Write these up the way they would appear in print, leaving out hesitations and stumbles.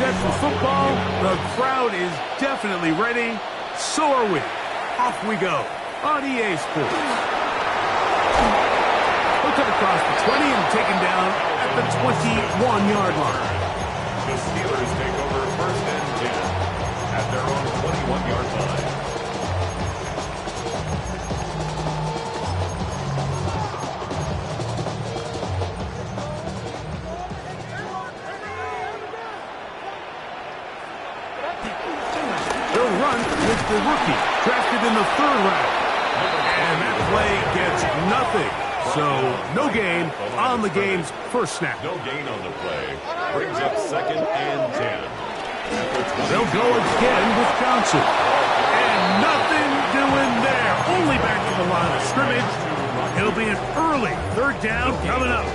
set for football. The crowd is definitely ready. So are we. Off we go on EA Sports. He'll cut across the 20 and taken down at the 21-yard line. The Steelers take over first and 10 at their own 21-yard line. They'll run with the rookie, drafted in the 3rd round. And that play gets nothing. So, no gain on the game's first snap. No gain on the play. Brings up second and 10. They'll go again with Johnson. And nothing doing there. Only back to the line of scrimmage. It'll be an early 3rd down coming up.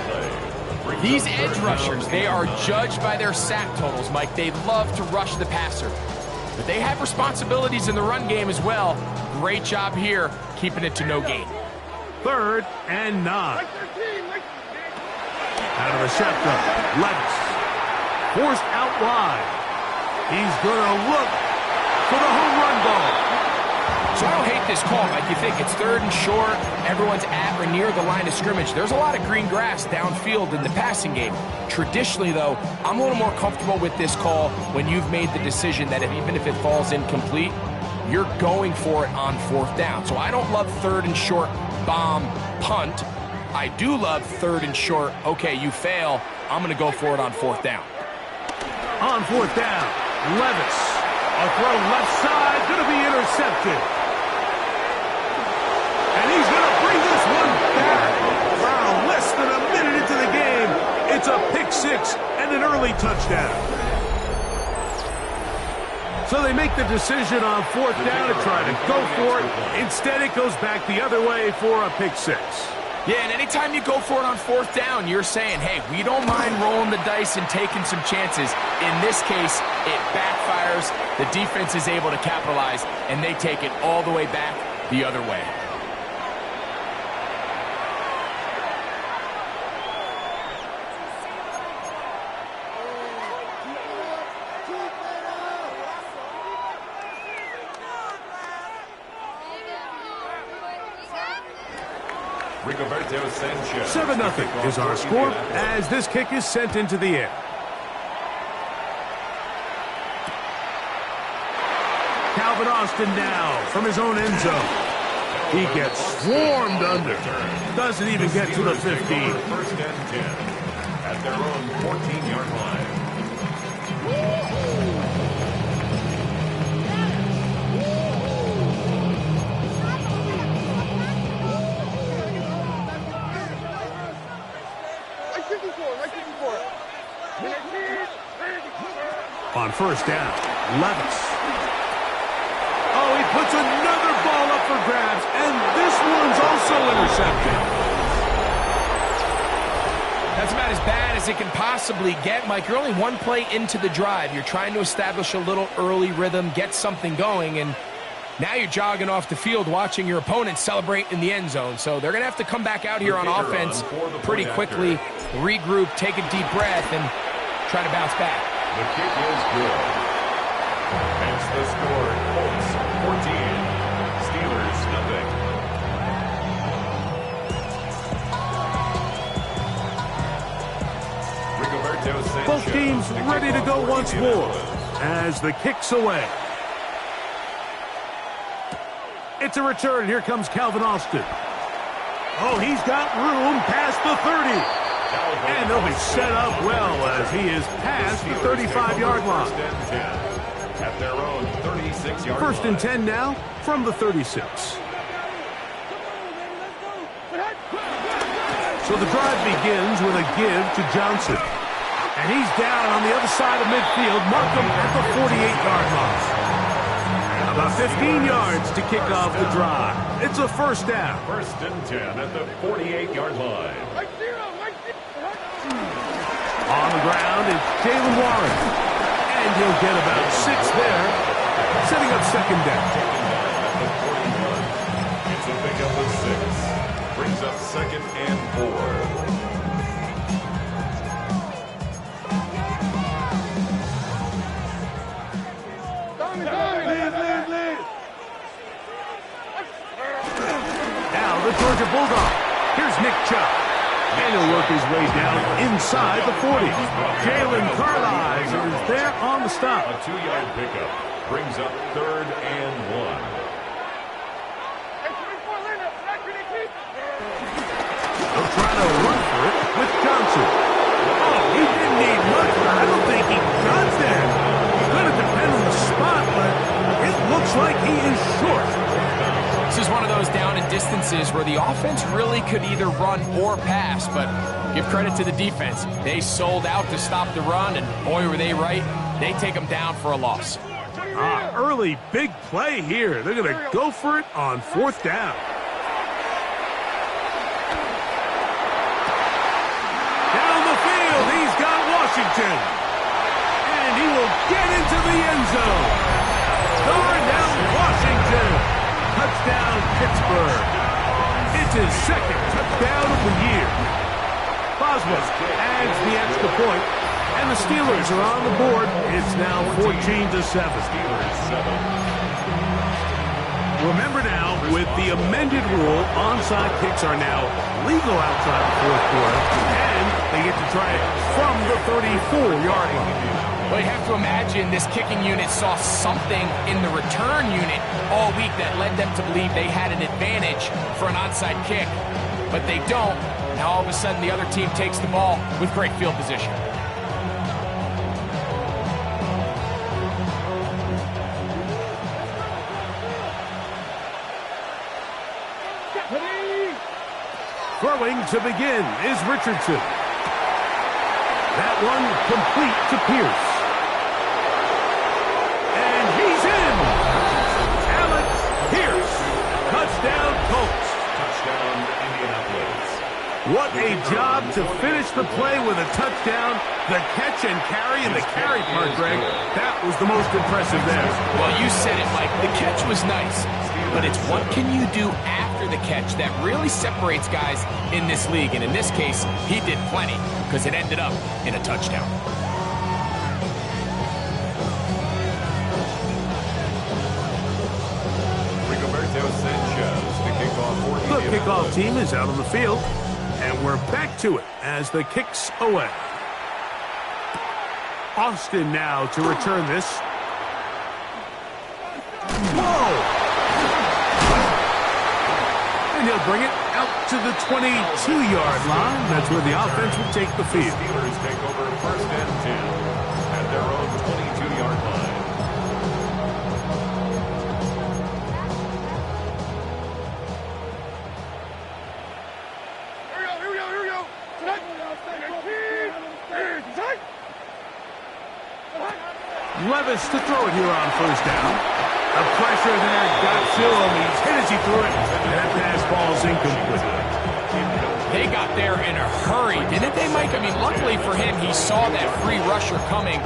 These edge rushers, they are judged by their sack totals, Mike. They love to rush the passer. But they have responsibilities in the run game as well. Great job here, keeping it to no gain. 3rd and 9. Out of the shotgun, Levis. Forced out wide. He's going to look for the home run ball. So I don't hate this call, Mike. You think it's 3rd and short, everyone's at or near the line of scrimmage. There's a lot of green grass downfield in the passing game. Traditionally, though, I'm a little more comfortable with this call when you've made the decision that even if it falls incomplete, you're going for it on 4th down. So I don't love 3rd and short, bomb, punt. I do love 3rd and short, okay, you fail, I'm going to go for it on 4th down. On 4th down, Levis. A throw left side, going to be intercepted. And he's going to bring this one back. Wow, less than a minute into the game. It's a pick-6 and an early touchdown. So they make the decision on 4th down to try to go for it. Instead, it goes back the other way for a pick-6. Yeah, and anytime you go for it on 4th down, you're saying, hey, we don't mind rolling the dice and taking some chances. In this case, it backfires. The defense is able to capitalize, and they take it all the way back the other way. Rigoberto Sanchez. 7-0 is our score as this kick is sent into the air. Calvin Austin now from his own end zone. He gets swarmed under. Doesn't even get to the 15. First and 10 at their own 14-yard line. On 1st down, Levis. Oh, he puts another ball up for grabs, and this one's also intercepted. That's about as bad as it can possibly get, Mike. You're only one play into the drive. You're trying to establish a little early rhythm, get something going, and now you're jogging off the field watching your opponent celebrate in the end zone. So they're going to have to come back out here on offense pretty quickly, regroup, take a deep breath, and try to bounce back. The kick is good. Hence the score, Colts 14, Steelers nothing. Rigoberto Sanchez. Both teams ready to go once more as the kick's away. It's a return. Here comes Calvin Austin. Oh, he's got room past the 30. And they'll be set up well as he is past the 35-yard line. At their own 36-yard line. 1st and 10 now from the 36. So the drive begins with a give to Johnson. And he's down on the other side of midfield. Mark him at the 48-yard line. About 15 yards to kick off the drive. It's a 1st down. 1st and 10 at the 48-yard line. On the ground, it's Jalen Warren. And he'll get about 6 there, setting up 2nd down. It's a pickup of 6. Brings up 2nd and 4. work his way down inside the 40. Jalen Carlisle is there on the stop. A 2-yard pickup brings up 3rd and 1. They'll try to run for it with Johnson. Oh, he didn't need much, but I don't think he got there. He's going to depend on the spot, but it looks like he is short. This is one of those down and distances where the offense really could either run or pass, but give credit to the defense. They sold out to stop the run, and boy, were they right. They take them down for a loss. Early big play here. They're going to go for it on 4th down. Down the field, he's got Washington. And he will get into the end zone. Throwing down Washington. Touchdown, Pittsburgh. It's his 2nd touchdown of the year. Boswell adds the extra point, and the Steelers are on the board. It's now 14-7. Remember now, with the amended rule, onside kicks are now legal outside the 4th quarter, and they get to try it from the 34-yard line. Well, you have to imagine this kicking unit saw something in the return unit all week that led them to believe they had an advantage for an onside kick, but they don't. Now all of a sudden the other team takes the ball with great field position. Throwing to begin is Richardson. That one complete to Pierce. And he's in. Alex Pierce. Touchdown Colts. Touchdown Indianapolis. What a job to finish the play with a touchdown. The catch and carry, and the carry part, Greg, that was the most impressive there. Well, you said it, Mike. The catch was nice, but it's what can you do after the catch that really separates guys in this league. And in this case, he did plenty because it ended up in a touchdown. The kickoff team is out on the field, and we're back to it as the kick's away. Austin now to return this. Whoa! And he'll bring it out to the 22-yard line. That's where the offense will take the field. Steelers take over 1st and 10 at their own 22-yard line. Levis to throw it here on 1st down. The pressure there got to him. He's hit as he threw it. And that pass ball's incomplete. They got there in a hurry, didn't they, Mike? I mean, luckily for him, he saw that free rusher coming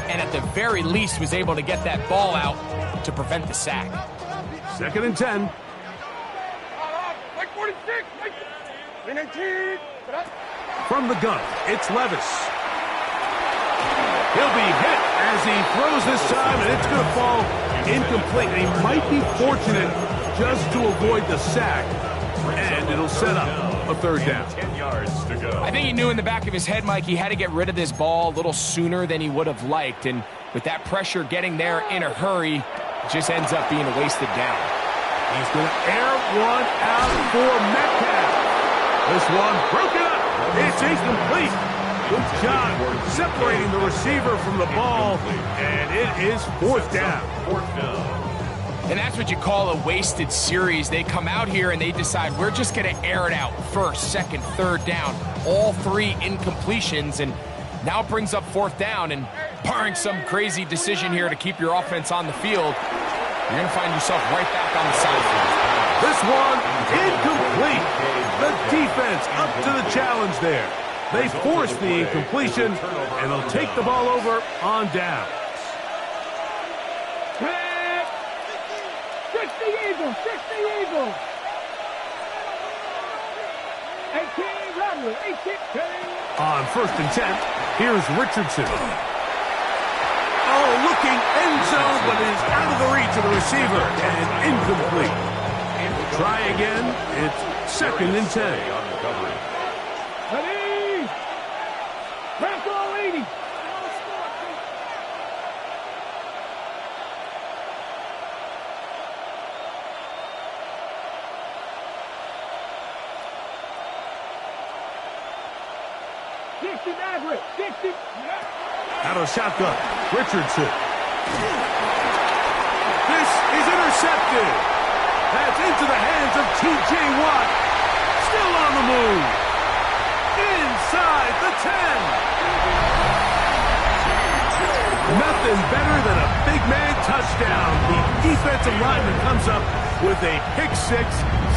and at the very least was able to get that ball out to prevent the sack. 2nd and 10. From the gun, it's Levis. He'll be hit as he throws this time, and it's going to fall incomplete. He might be fortunate just to avoid the sack, and it'll set up a 3rd down. 10 yards to go. I think he knew in the back of his head, Mike, he had to get rid of this ball a little sooner than he would have liked, and with that pressure getting there in a hurry, it just ends up being a wasted down. He's going to air one out for Metcalf. This one broken up. It's incomplete. Good job separating the receiver from the ball, and it is 4th down. 4th down. And that's what you call a wasted series. They come out here and they decide we're just going to air it out 1st, 2nd, 3rd down. All 3 incompletions, and now it brings up 4th down. And barring some crazy decision here to keep your offense on the field, you're going to find yourself right back on the sideline. This one incomplete. The defense up to the challenge there. They force the incompletion, and they'll take the ball over on downs. Trick the Eagle! Trick the Eagle! 18, Rodley, 18. On 1st and 10, here's Richardson. Oh, looking end zone, but it is out of the reach of the receiver, and incomplete. Try again. It's 2nd and 10. Ready? 60 Maverick. 60. Out of shotgun, Richardson. This is intercepted. That's into the hands of T.J. Watt. Still on the move. Inside the 10. Nothing better than a big man touchdown. The defensive lineman comes up with a pick six.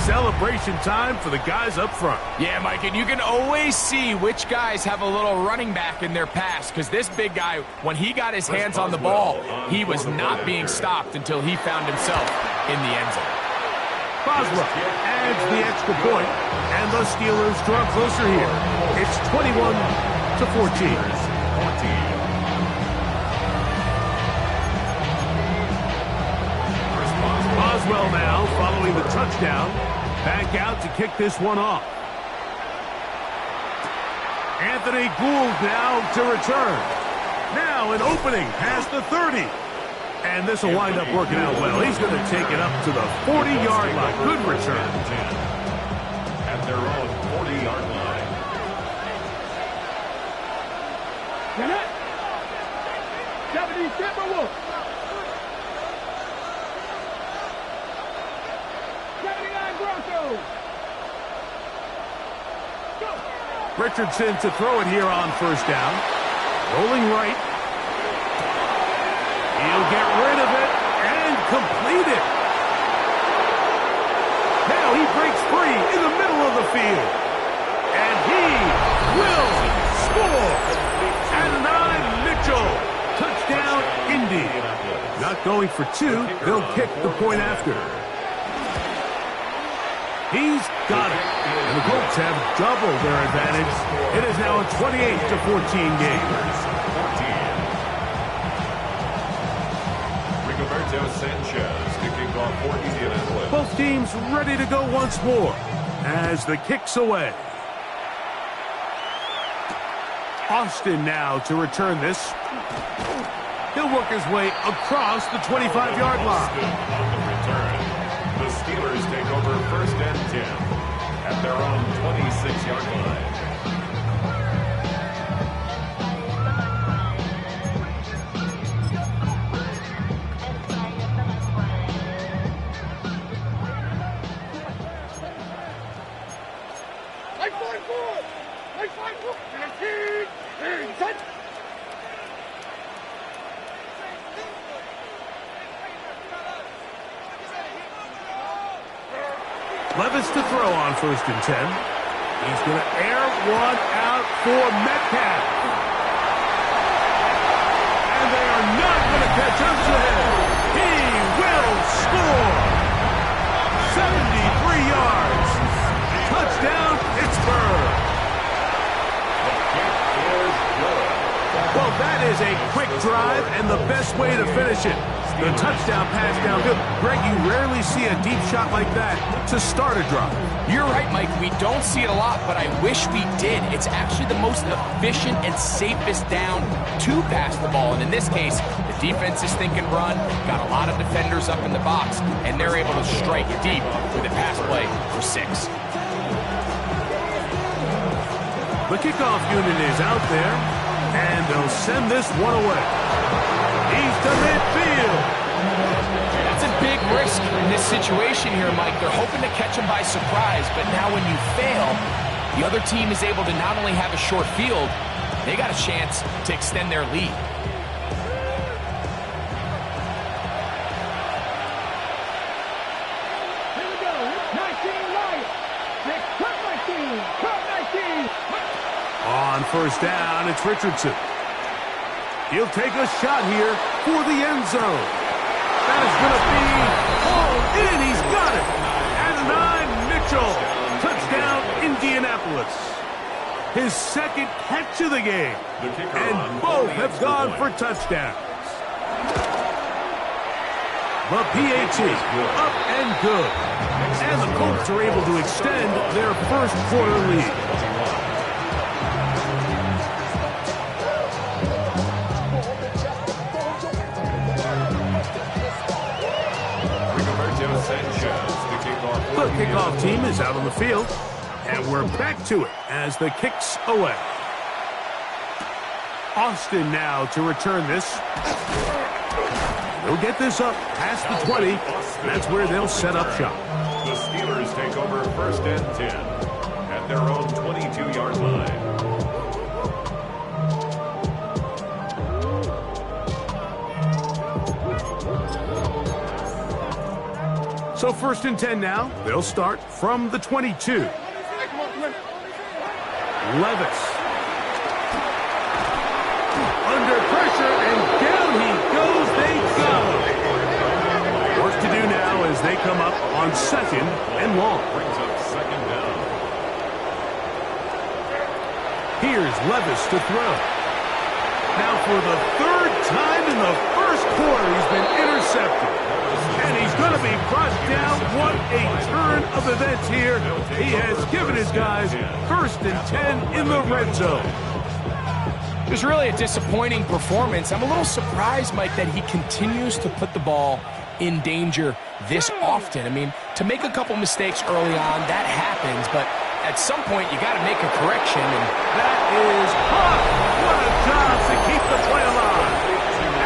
Celebration time for the guys up front. Yeah, Mike, and you can always see which guys have a little running back in their pass, because this big guy, when he got his hands on the ball, he was not being stopped until he found himself in the end zone. Boswell adds the extra point, and the Steelers draw closer here. It's 21-14. Boswell now following the touchdown. Back out to kick this one off. Anthony Gould now to return. Now an opening past the 30. And this will wind up working out well. He's going to take it up to the 40-yard line. Good return. At their own 40-yard line. Get it. 70 Timberwolves. 79 Broncos. Go. Richardson to throw it here on first down. Rolling right. He'll get rid of it and complete it. Now he breaks free in the middle of the field. And he will score. Adonai Mitchell. Touchdown, Indy. Not going for two. They'll kick the point after. He's got it. And the Colts have doubled their advantage. It is now a 28-14 game. Sanchez kicking off for Indianapolis. Both teams ready to go once more as the kick's away. Austin now to return this. He'll work his way across the 25-yard line. On the return, the Steelers take over first and 10 at their own 26-yard line. Levis to throw on first and 10. He's going to air one out for Metcalf. And they are not going to catch up to him. He will score. 73 yards. Touchdown, Pittsburgh. Well, that is a quick drive and the best way to finish it. The touchdown pass downfield. Greg, you rarely see a deep shot like that to start a drive. You're right, Mike. We don't see it a lot, but I wish we did. It's actually the most efficient and safest down to pass the ball. And in this case, the defense is thinking run, got a lot of defenders up in the box, and they're able to strike deep with a pass play for 6. The kickoff unit is out there, and they'll send this one away. He's to midfield. That's a big risk in this situation here, Mike. They're hoping to catch him by surprise, but now when you fail, the other team is able to not only have a short field, they got a chance to extend their lead. Here we go. 19 Lions. Cut 19. Cut 19. On first down, it's Richardson. He'll take a shot here for the end zone. That is going to be hauled in. He's got it. Adonai Mitchell. Touchdown, Indianapolis. His second catch of the game. And both have gone for touchdowns. The PAT up and good. And the Colts are able to extend their first quarter lead. The kickoff team is out on the field, and we're back to it as the kick's away. Austin now to return this. They'll get this up past the 20. That's where they'll set up shop. The Steelers take over 1st and 10 at their own 22-yard line. So 1st and 10 now. They'll start from the 22. Levis. Under pressure, and down he goes. They go. Work to do now as they come up on 2nd and long. Brings up 2nd down. Here's Levis to throw. Now for the 3rd time in the 1st quarter, he's been intercepted. And he's going to be brought down. What a turn of events here. He has given his guys 1st and 10 in the red zone. It was really a disappointing performance. I'm a little surprised, Mike, that he continues to put the ball in danger this often. I mean, to make a couple mistakes early on, that happens, but at some point you got to make a correction. And that is hot. What a job to keep the play alive.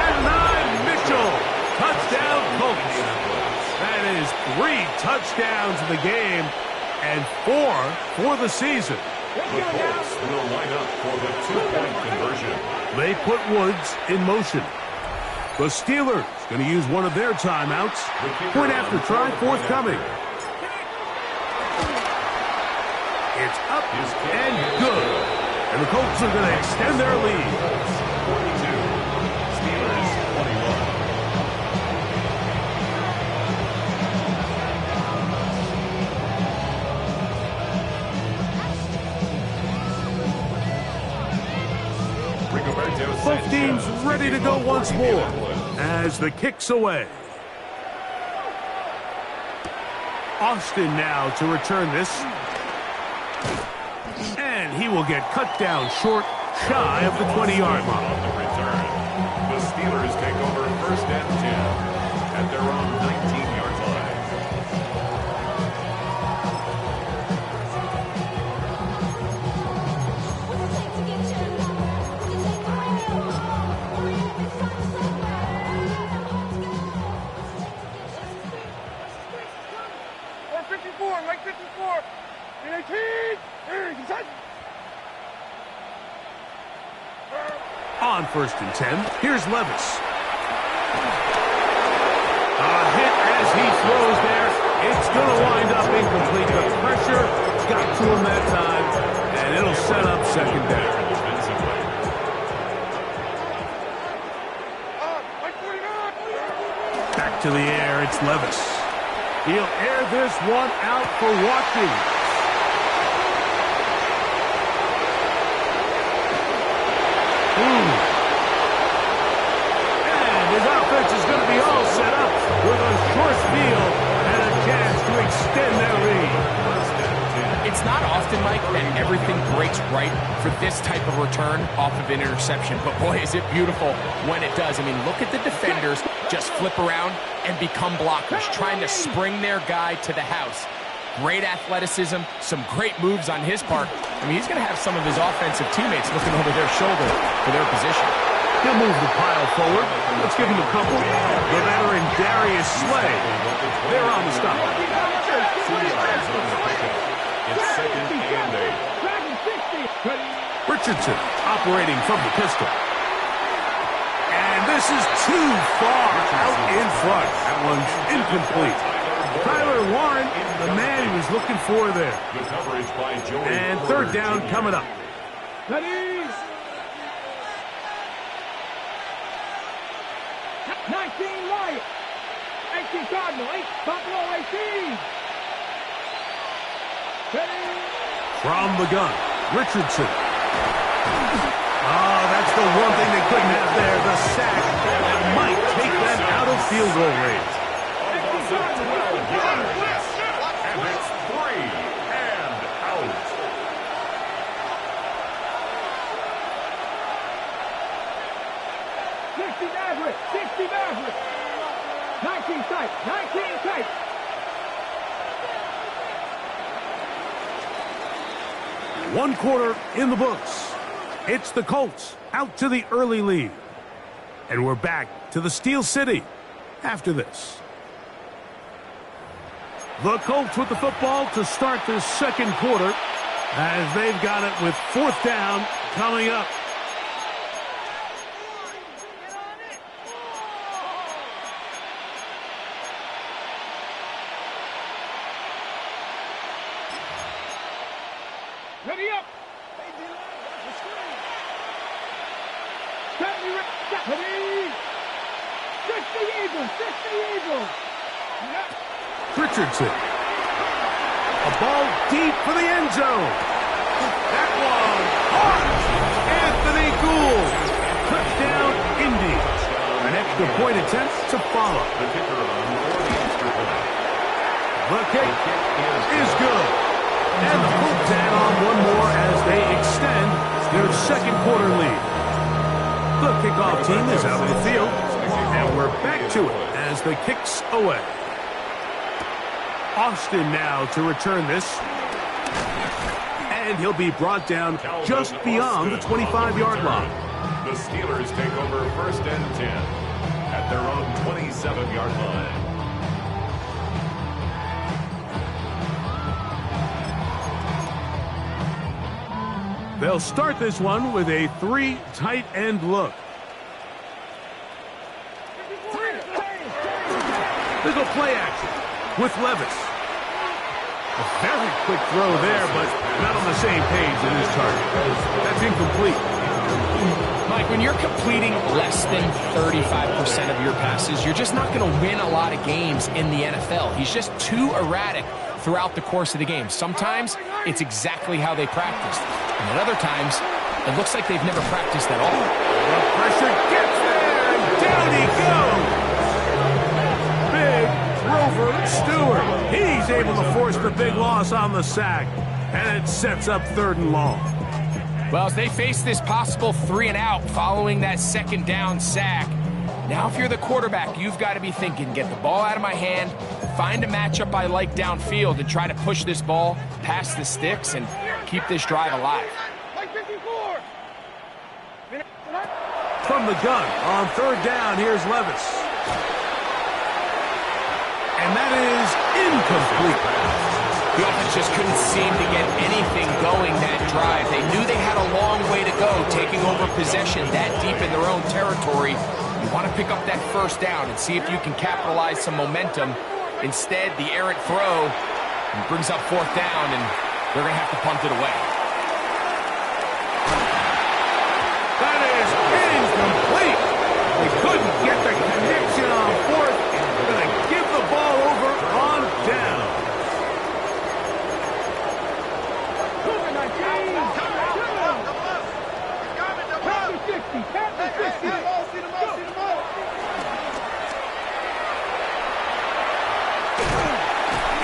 And 9, Mitchell. Touchdown, Colts. That is 3 touchdowns in the game and 4 for the season. The Colts will line up for the 2-point conversion. They put Woods in motion. The Steelers going to use one of their timeouts. Point after try forthcoming. It's up and good. And the Colts are going to extend their lead. 42, Steelers 21. Both teams ready to go once more as the kick's away. Austin now to return this. And he will get cut down short, shy of the 20-yard line. On the return, the Steelers take over 1st and 10 at their own 19-yard line. On 1st and 10, here's Levis. A hit as he throws there. It's going to wind up incomplete. The pressure got to him that time, and it'll set up 2nd down. Back to the air, it's Levis. He'll air this one out for Watkins. And his offense is going to be all set up with a short field and a chance to extend their lead. it's not often, Mike, that everything breaks right for this type of return off of an interception. But boy, is it beautiful when it does. I mean, look at the defenders just flip around and become blockers, trying to spring their guy to the house. Great athleticism, some great moves on his part. I mean, he's going to have some of his offensive teammates looking over their shoulder for their position. He'll move the pile forward. Let's give him a couple. The veteran Darius Slay. They're on the stop. It's 2nd and 8. Richardson operating from the pistol. And this is too far out in front. That one's incomplete. Tyler Warren, the man he was looking for there. And 3rd down coming up. Ready? 19 Lions, 18 Cardinal, 8 Buffalo 18. Ready? From the gun, Richardson. Oh, that's the one thing they couldn't have there, the sack. That might take them out of field goal range. And it's 3 and out. Maverick, 60 Maverick. 19 tight, 19 tight. One quarter in the books. It's the Colts out to the early lead. And we're back to the Steel City after this. The Colts with the football to start this second quarter as they've got it with 4th down coming up. Ready up. Ready. 60 Eagles. 60 Eagles. Richardson. A ball deep for the end zone. That one hard. Anthony Gould. Touchdown, Indy. An extra point attempt to follow. The kick is good. And the Colts add on one more as they extend their second quarter lead. The kickoff team is out of the field. And we're back to it as the kick's away. Austin now to return this. And he'll be brought down just beyond the 25-yard line. The Steelers take over 1st and 10 at their own 27-yard line. They'll start this one with a 3 tight end look. They go play action with Levis. A very quick throw there, but not on the same page in his target. That's incomplete. Mike, when you're completing less than 35% of your passes, you're just not going to win a lot of games in the NFL. He's just too erratic throughout the course of the game. Sometimes it's exactly how they practiced. And at other times, it looks like they've never practiced at all. The pressure gets there, and down he goes. Big Grover Stewart. He's able to force the big loss on the sack, and it sets up 3rd and long. Well, as they face this possible 3 and out following that 2nd down sack, now if you're the quarterback, you've got to be thinking, get the ball out of my hand, find a matchup I like downfield, and try to push this ball past the sticks and keep this drive alive. From the gun on 3rd down, here's Levis. And that is incomplete. The offense just couldn't seem to get anything going that drive. They knew they had a long way to go, taking over possession that deep in their own territory. You want to pick up that 1st down and see if you can capitalize some momentum. Instead, the errant throw brings up 4th down, and they're going to have to punt it away. That is incomplete. They couldn't get the connection on 4th. They're going to give the ball over on down.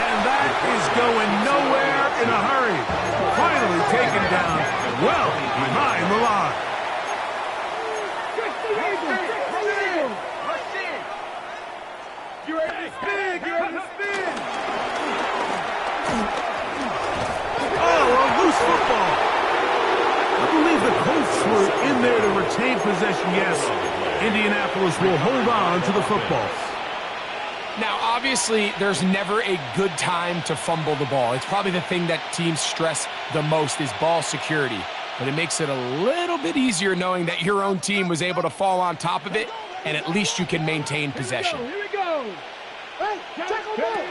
And that is going nowhere in a hurry. Finally taken down well behind the line. You're ready to spin. You're ready to spin. Oh, a loose football. I believe the Colts were in there to retain possession. Yes, Indianapolis will hold on to the football. Now, obviously, there's never a good time to fumble the ball. It's probably the thing that teams stress the most is ball security. But it makes it a little bit easier knowing that your own team was able to fall on top of it, and at least you can maintain possession. Here we go. Hey, tackle back.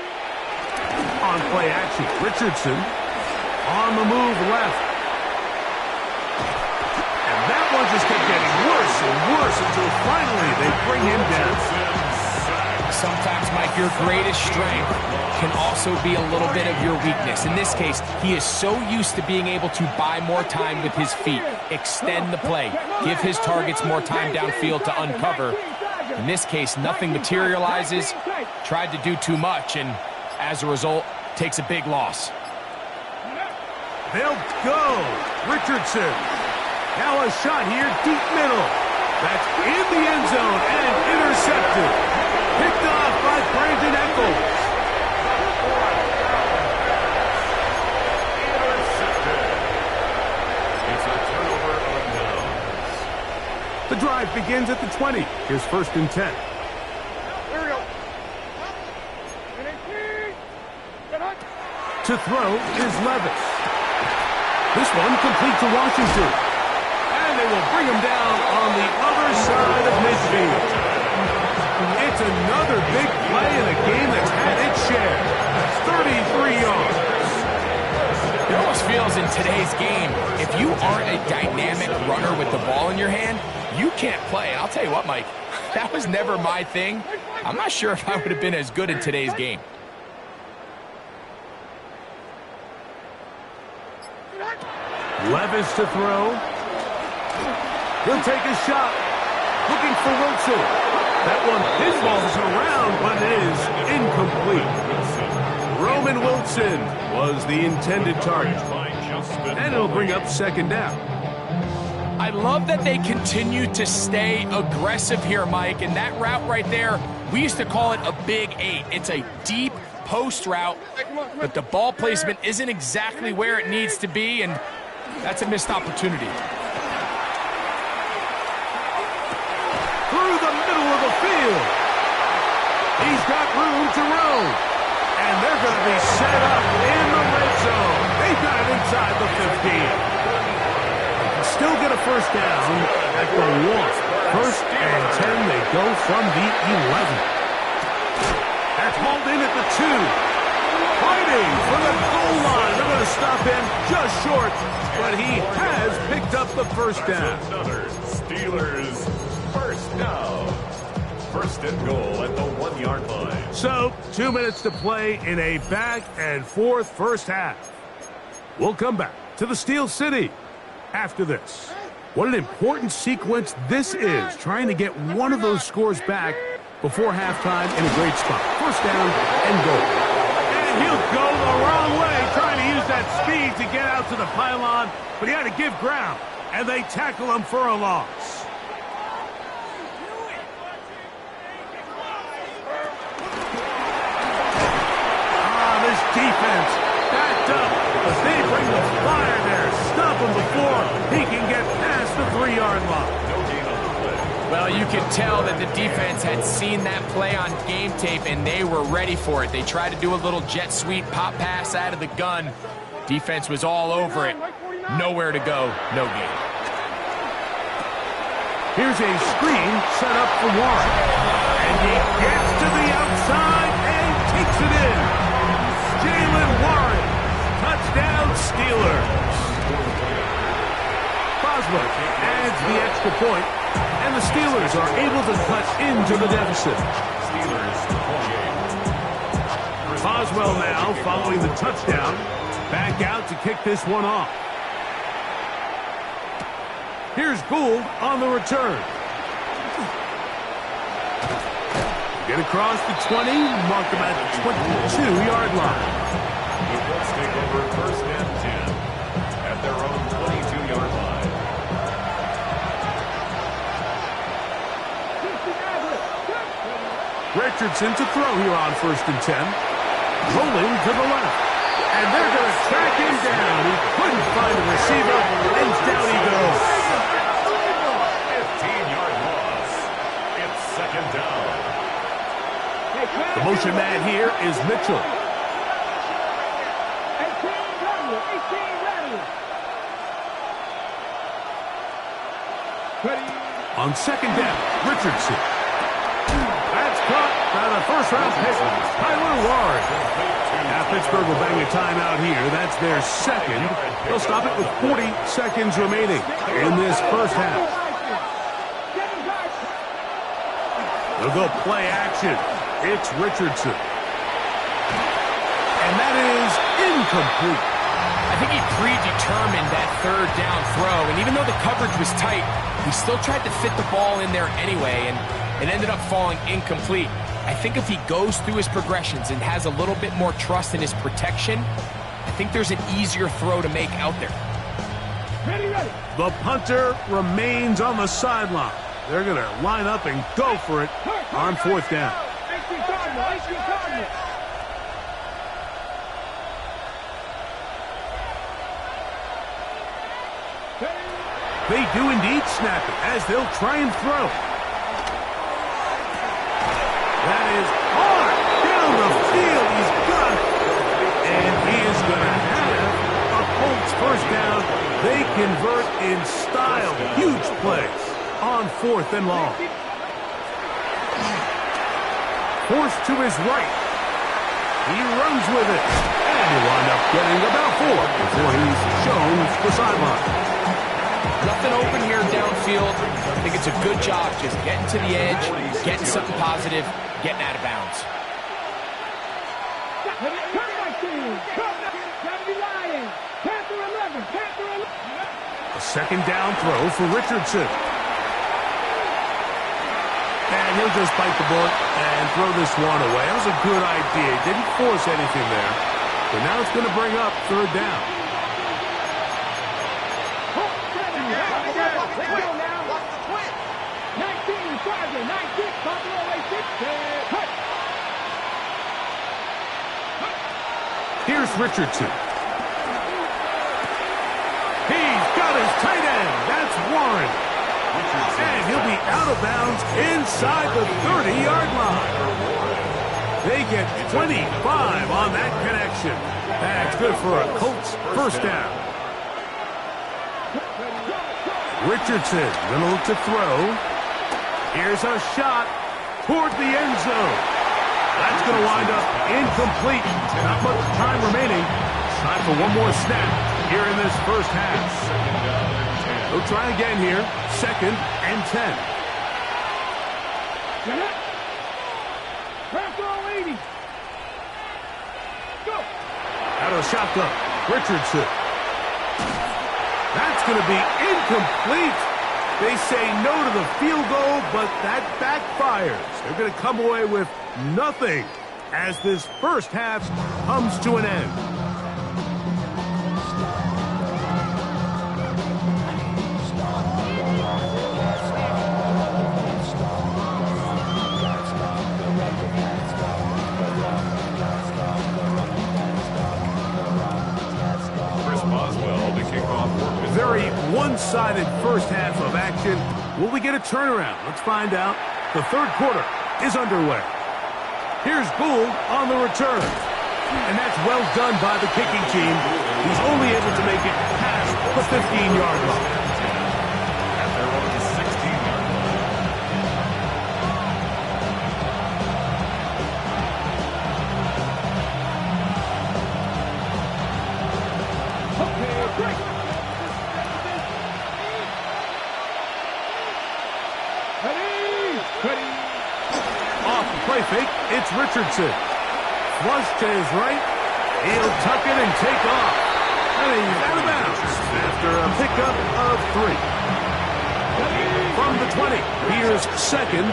On play action, Richardson on the move left. And that one just kept getting worse and worse until finally they bring him down. Sometimes, Mike, your greatest strength can also be a little bit of your weakness. In this case, he is so used to being able to buy more time with his feet, extend the play, give his targets more time downfield to uncover. In this case, nothing materializes, tried to do too much, and as a result, takes a big loss. They'll go. Richardson. Now a shot here, deep middle. That's in the end zone and intercepted. Picked off by Brandon Echols. Intercepted. It's a turnover on The drive begins at the 20. Here's 1st and 10. Here we go. To throw is Levis. This one complete to Washington. And they will bring him down on the other side of midfield. It's another big play in a game that's had its share. 33 yards. It almost feels in today's game, if you aren't a dynamic runner with the ball in your hand, you can't play. I'll tell you what, Mike, that was never my thing. I'm not sure if I would have been as good in today's game. Levis to throw. He'll take a shot. Looking for Wilson. That one pinballs around, but it is incomplete. Roman Wilson was the intended target. And it'll bring up 2nd down. I love that they continue to stay aggressive here, Mike, and that route right there, we used to call it a big 8. It's a deep post route, but the ball placement isn't exactly where it needs to be, and that's a missed opportunity. Through the middle of the field. He's got room to roam. And they're going to be set up in the red zone. They've got it inside the 15. Still get a 1st down at the 1. 1st and 10, they go from the 11. That's hauled in at the 2. Fighting for the goal line. They're going to stop him just short, but he has picked up the 1st down. Another Steelers 1st down. 1st and goal at the 1-yard line. So, 2 minutes to play in a back-and-forth first half. We'll come back to the Steel City after this. What an important sequence this is, trying to get one of those scores back before halftime in a great spot. 1st down and goal. And he'll go the wrong way, trying to use that speed to get out to the pylon, but he had to give ground, and they tackle him for a loss. Defense backed up, but they bring the fire there. Stop him before he can get past the 3-yard line. No gain on the play. Well, you can tell that the defense had seen that play on game tape, and they were ready for it. They tried to do a little jet sweep pop pass out of the gun. Defense was all over it. Nowhere to go, no gain. Here's a screen set up for Warren. And he gets to the outside and takes it in. Jalen Warren, touchdown Steelers. Boswell adds the extra point, and the Steelers are able to cut into the deficit. Boswell now, following the touchdown, back out to kick this one off. Here's Gould on the return. Get across the 20, mark him at the 22-yard line. The Colts take over 1st and 10 at their own 22-yard line. Richardson to throw here on 1st and 10. Rolling to the left. And they're going to track him down. He couldn't find a receiver, and down he goes. 15-yard loss. It's 2nd down. The motion man here is Mitchell. 18 ready. On 2nd down, Richardson. That's caught by the 1st-round pick, Tyler Warren. Now Pittsburgh will bang a timeout here. That's their 2nd. They'll stop it with 40 seconds remaining in this first half. They'll go play action. It's Richardson. And that is incomplete. I think he predetermined that 3rd down throw, and even though the coverage was tight, he still tried to fit the ball in there anyway, and it ended up falling incomplete. I think if he goes through his progressions and has a little bit more trust in his protection, I think there's an easier throw to make out there. Ready. The punter remains on the sideline. They're going to line up and go for it on 4th down. They do indeed snap it as they'll try and throw. That is hard down the field. He's got it. And he is going to have a Colts first down. They convert in style. Huge plays on 4th and long. Forced to his right. He runs with it. And he'll wind up getting about 4 before he's shown the sideline. Nothing open here downfield. I think it's a good job just getting to the edge, getting something positive, getting out of bounds. A second down throw for Richardson. And he'll just bite the bullet and throw this one away. That was a good idea. He didn't force anything there. But now it's going to bring up 3rd down. Here's Richardson. He's got his tight end. That's Warren. And he'll be out of bounds inside the 30-yard line. They get 25 on that connection. That's good for a Colts first down. Richardson going to look to throw. Here's a shot toward the end zone. That's going to wind up incomplete. Not much time remaining. Time for one more snap here in this first half. They'll try again here. 2nd and 10. Out of the shotgun. Richardson. That's going to be incomplete. They say no to the field goal, but that backfires. They're going to come away with nothing as this first half comes to an end. Very one-sided first half of action. Will we get a turnaround? Let's find out. The 3rd quarter is underway. Here's Gould on the return. And that's well done by the kicking team. He's only able to make it past the 15-yard line. At their own 16-yard line. Off the play fake, it's Richardson. Flush to his right. He'll tuck it and take off. And he's out of bounds after a pickup of 3. From the 20, here's 2nd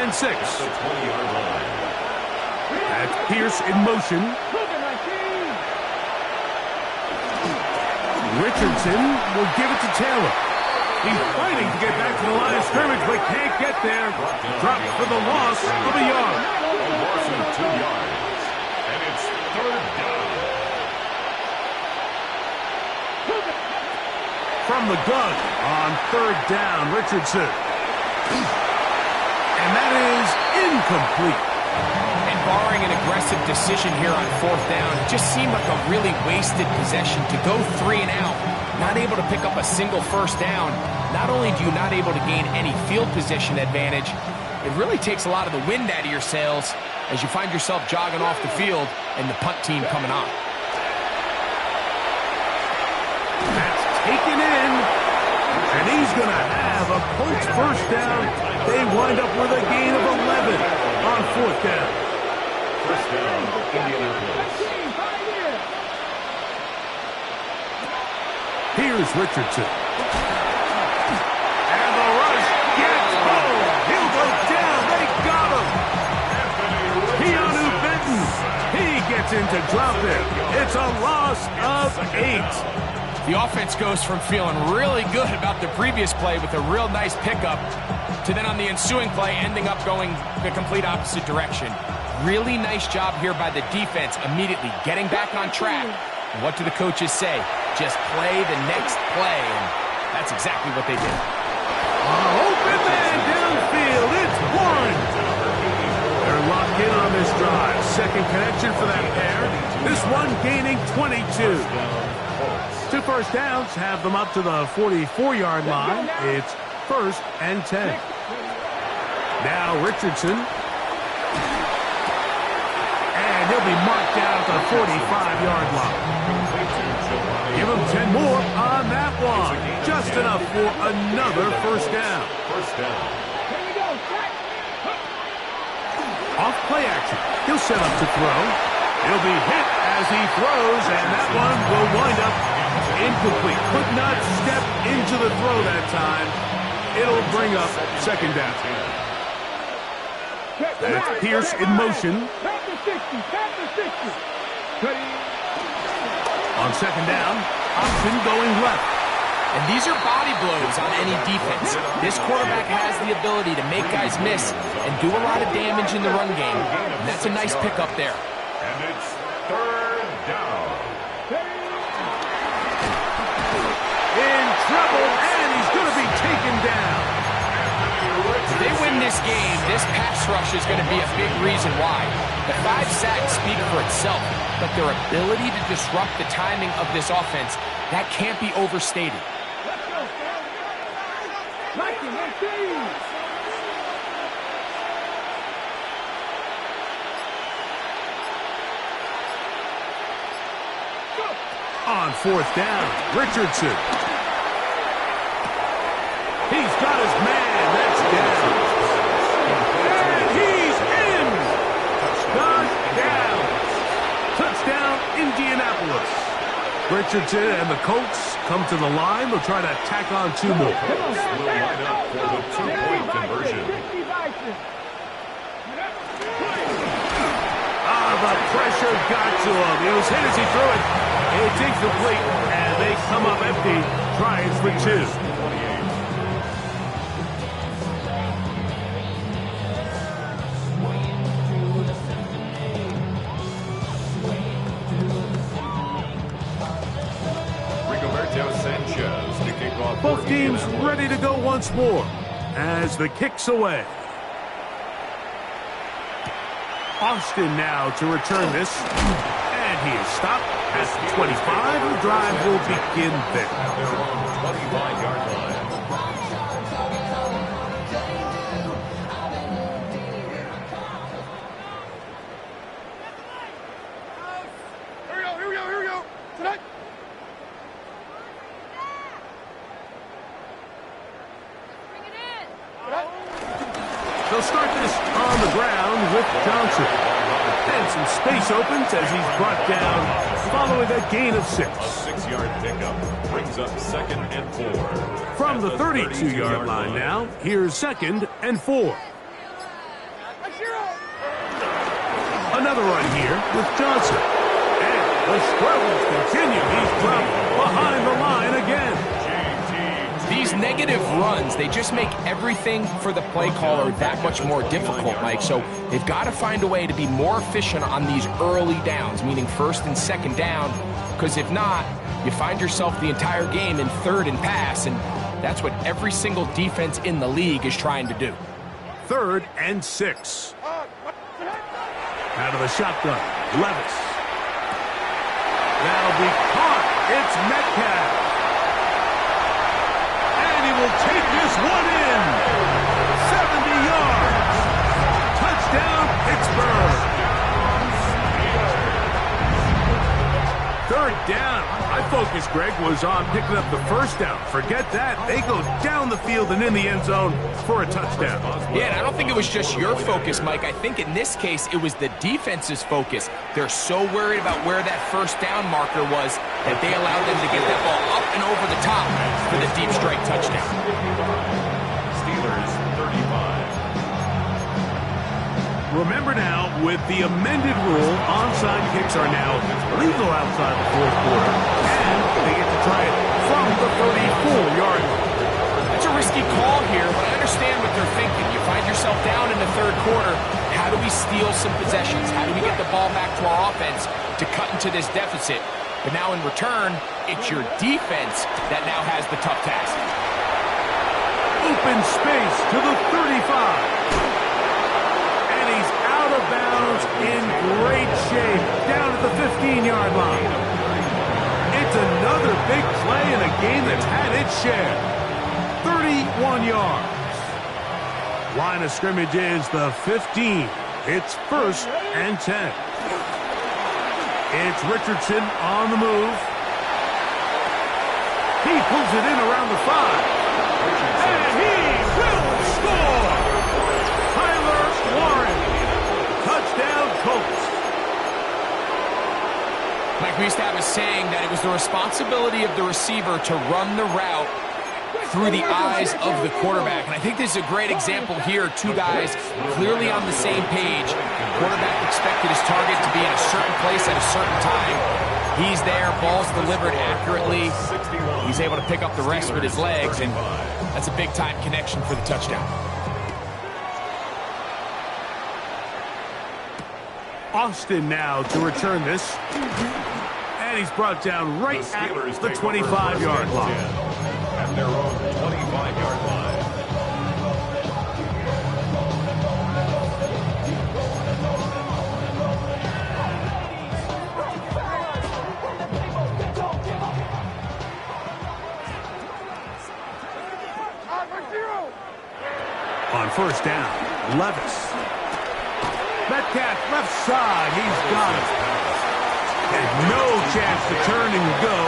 and 6. That's Pierce in motion. Richardson will give it to Taylor. He's fighting to get back to the line of scrimmage, but can't get there. Dropped for the loss of a yard. A loss of 2 yards. And it's 3rd down. From the gun on 3rd down, Richardson. And that is incomplete. And barring an aggressive decision here on 4th down, it just seemed like a really wasted possession to go 3 and out. Not able to pick up a single first down. Not only do you not able to gain any field position advantage, it really takes a lot of the wind out of your sails as you find yourself jogging off the field and the punt team coming on. That's taken in, and he's going to have a Colts first down. They wind up with a gain of 11 on 4th down. First down, Indianapolis. Here's Richardson. And the rush gets home. He'll go down. They got him. Keanu Benton. He gets in to drop it. It's a loss of 8. The offense goes from feeling really good about the previous play with a real nice pickup to then on the ensuing play ending up going the complete opposite direction. Really nice job here by the defense immediately getting back on track. What do the coaches say? Just play the next play. And That's exactly what they did. Open man downfield. It's one. They're locked in on this drive. Second connection for that pair. This one gaining 22. 2 first downs have them up to the 44-yard line. It's 1st and 10. Now Richardson. And he'll be marked down at the 45-yard line. Give him 10 more on that one. Just enough for another first down. Off play action. He'll set up to throw. He'll be hit as he throws, and that one will wind up incomplete. Could not step into the throw that time. It'll bring up second down. That's Pierce in motion. On second down, option going left. And these are body blows on any defense. This quarterback has the ability to make guys miss and do a lot of damage in the run game. And that's a nice pickup there. And it's 3rd down. In trouble, and he's going to be taken down. If they win this game, this pass rush is going to be a big reason why. The 5 sacks speak for itself, but their ability to disrupt the timing of this offense, that can't be overstated. On 4th down, Richardson. He's got his man. That's down. And he's in. Touchdown. Touchdown, Indianapolis. Richardson and the Colts come to the line. They'll try to tack on 2 more. Will line up for the 2-point conversion. The pressure got to him. He was hit as he threw it. It's incomplete, and they come up empty, trying for 2. Both teams ready to go once more as the kick's away. Austin now to return this. And he is stopped at the 25. The drive will begin there. Their own 25-yard line. Here we go. Tonight. They'll start this on the ground with Johnson. And some space opens as he's brought down following a gain of 6. A 6-yard pickup brings up 2nd and 4. From the 32-yard line now, here's 2nd and 4. Another run here with Johnson. And the struggles continue. He's dropped behind the line again. These negative runs, they just make everything for the play caller that much more difficult, Mike. So they've got to find a way to be more efficient on these early downs, meaning 1st and 2nd down, because if not, you find yourself the entire game in 3rd and pass, and that's what every single defense in the league is trying to do. 3rd and 6. Out of the shotgun, Levis. That'll be caught. It's Metcalf. And he will take this one in. 70 yards. Touchdown, Pittsburgh. 3rd down. My focus, Greg, was on picking up the 1st down. Forget that. They go down the field and in the end zone for a touchdown. Yeah, and I don't think it was just your focus, Mike. I think in this case, it was the defense's focus. They're so worried about where that 1st down marker was that they allowed them to get that ball up and over the top for the deep strike touchdown. Steelers 35. Remember now, with the amended rule, onside kicks are now legal outside the 4th quarter, and they get to try it from the 34-yard line. That's a risky call here, but I understand what they're thinking. You find yourself down in the 3rd quarter. How do we steal some possessions? How do we get the ball back to our offense to cut into this deficit? But now in return, it's your defense that now has the tough task. Open space to the 35. And he's out of bounds in great shape down at the 15-yard line. It's another big play in a game that's had its share. 31 yards. Line of scrimmage is the 15. It's 1st and 10. It's Richardson on the move. He pulls it in around the 5. And he will score! Tyler Warren. Touchdown Colts. Mike, we used to have a saying that it was the responsibility of the receiver to run the route through the eyes of the quarterback. And I think this is a great example here. Two guys clearly on the same page. Quarterback expected his target to be in a certain place at a certain time. He's there, ball's delivered accurately. He's able to pick up the rest with his legs, and that's a big-time connection for the touchdown. Austin now to return this. And he's brought down right at the 25-yard line. At their own 25-yard line. On 1st down, Levis. Metcalf left side, he's got it. And no chance to turn and go.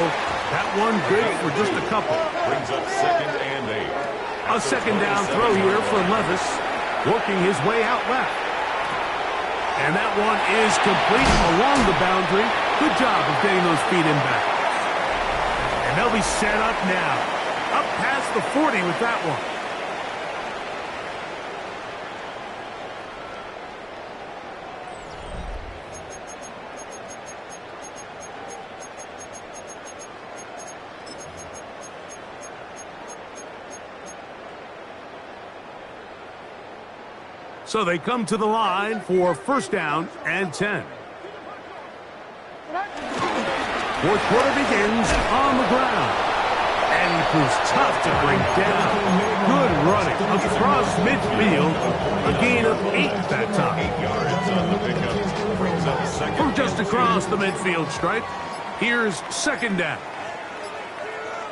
That one good for just a couple. Brings up 2nd and 8. A 2nd down throw here for Levis, working his way out left. And that one is complete along the boundary. Good job of getting those feet in back. And they'll be set up now. Up past the 40 with that one. So they come to the line for 1st down and 10. 4th quarter begins on the ground. And he proves tough to bring down. Good running across midfield. A gain of 8 that time. 8 yards on the pickup. Brings up 2nd. From just across the midfield stripe, here's 2nd down.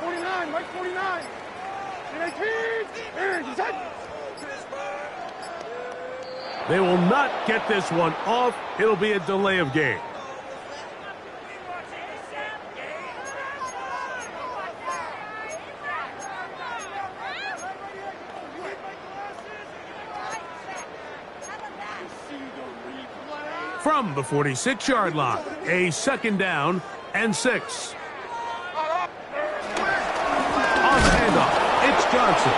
49, Mike 49. 18. They will not get this one off. It'll be a delay of game. From the 46-yard line, a 2nd down and 6. On the handoff, it's Johnson.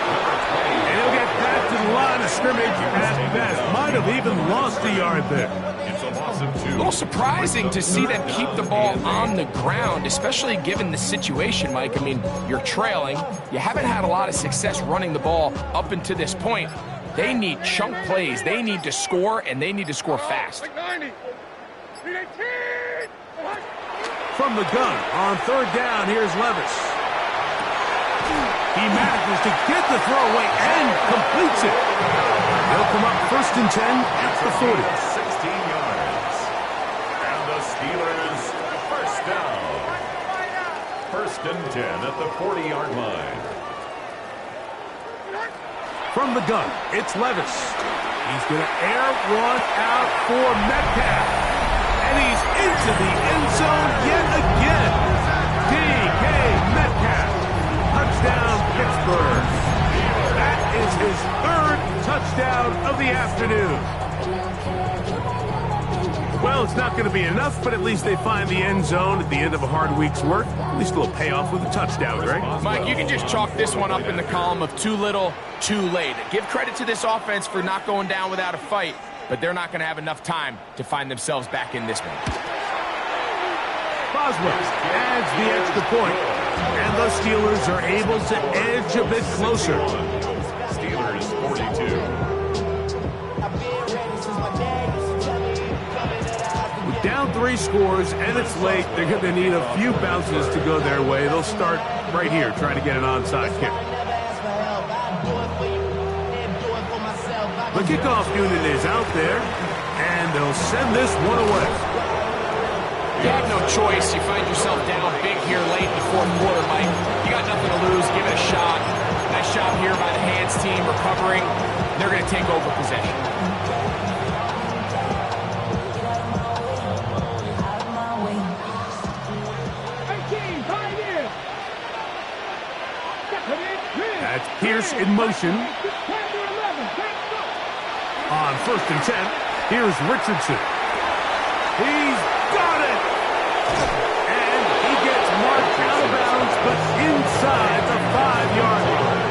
And he'll get back to the line of scrimmage at best. Might have even lost a yard there. It's a loss of 2. A little surprising to see them keep the ball on the ground, especially given the situation, Mike. I mean, you're trailing. You haven't had a lot of success running the ball up until this point. They need chunk plays. They need to score, and they need to score fast. From the gun on 3rd down, here's Levis. He manages to get the throw away and completes it. They'll come up 1st and 10 at the 40. 16 yards. And the Steelers 1st down. 1st and 10 at the 40-yard line. From the gun, it's Levis. He's going to air one out for Metcalf. And he's into the end zone yet again. D.K. Metcalf. Touchdown, Pittsburgh. That is his 3rd touchdown of the afternoon. Well, it's not going to be enough, but at least they find the end zone at the end of a hard week's work. At least a little payoff with a touchdown, right? Mike, you can just chalk this one up in the column of too little, too late. Give credit to this offense for not going down without a fight, but they're not going to have enough time to find themselves back in this one. Boswell adds the extra point, and the Steelers are able to edge a bit closer. Steelers 42. Down 3 scores, and it's late. They're going to need a few bounces to go their way. They'll start right here, trying to get an onside kick. The kickoff unit is out there, and they'll send this one away. You have no choice. You find yourself down big here late in the fourth quarter, Mike. You got nothing to lose. Give it a shot. Nice job here by the hands team recovering. They're going to take over possession. That's Pierce in motion. On 1st and 10, here's Richardson. He's got it! And he gets marked out of bounds, but inside the 5-yard line.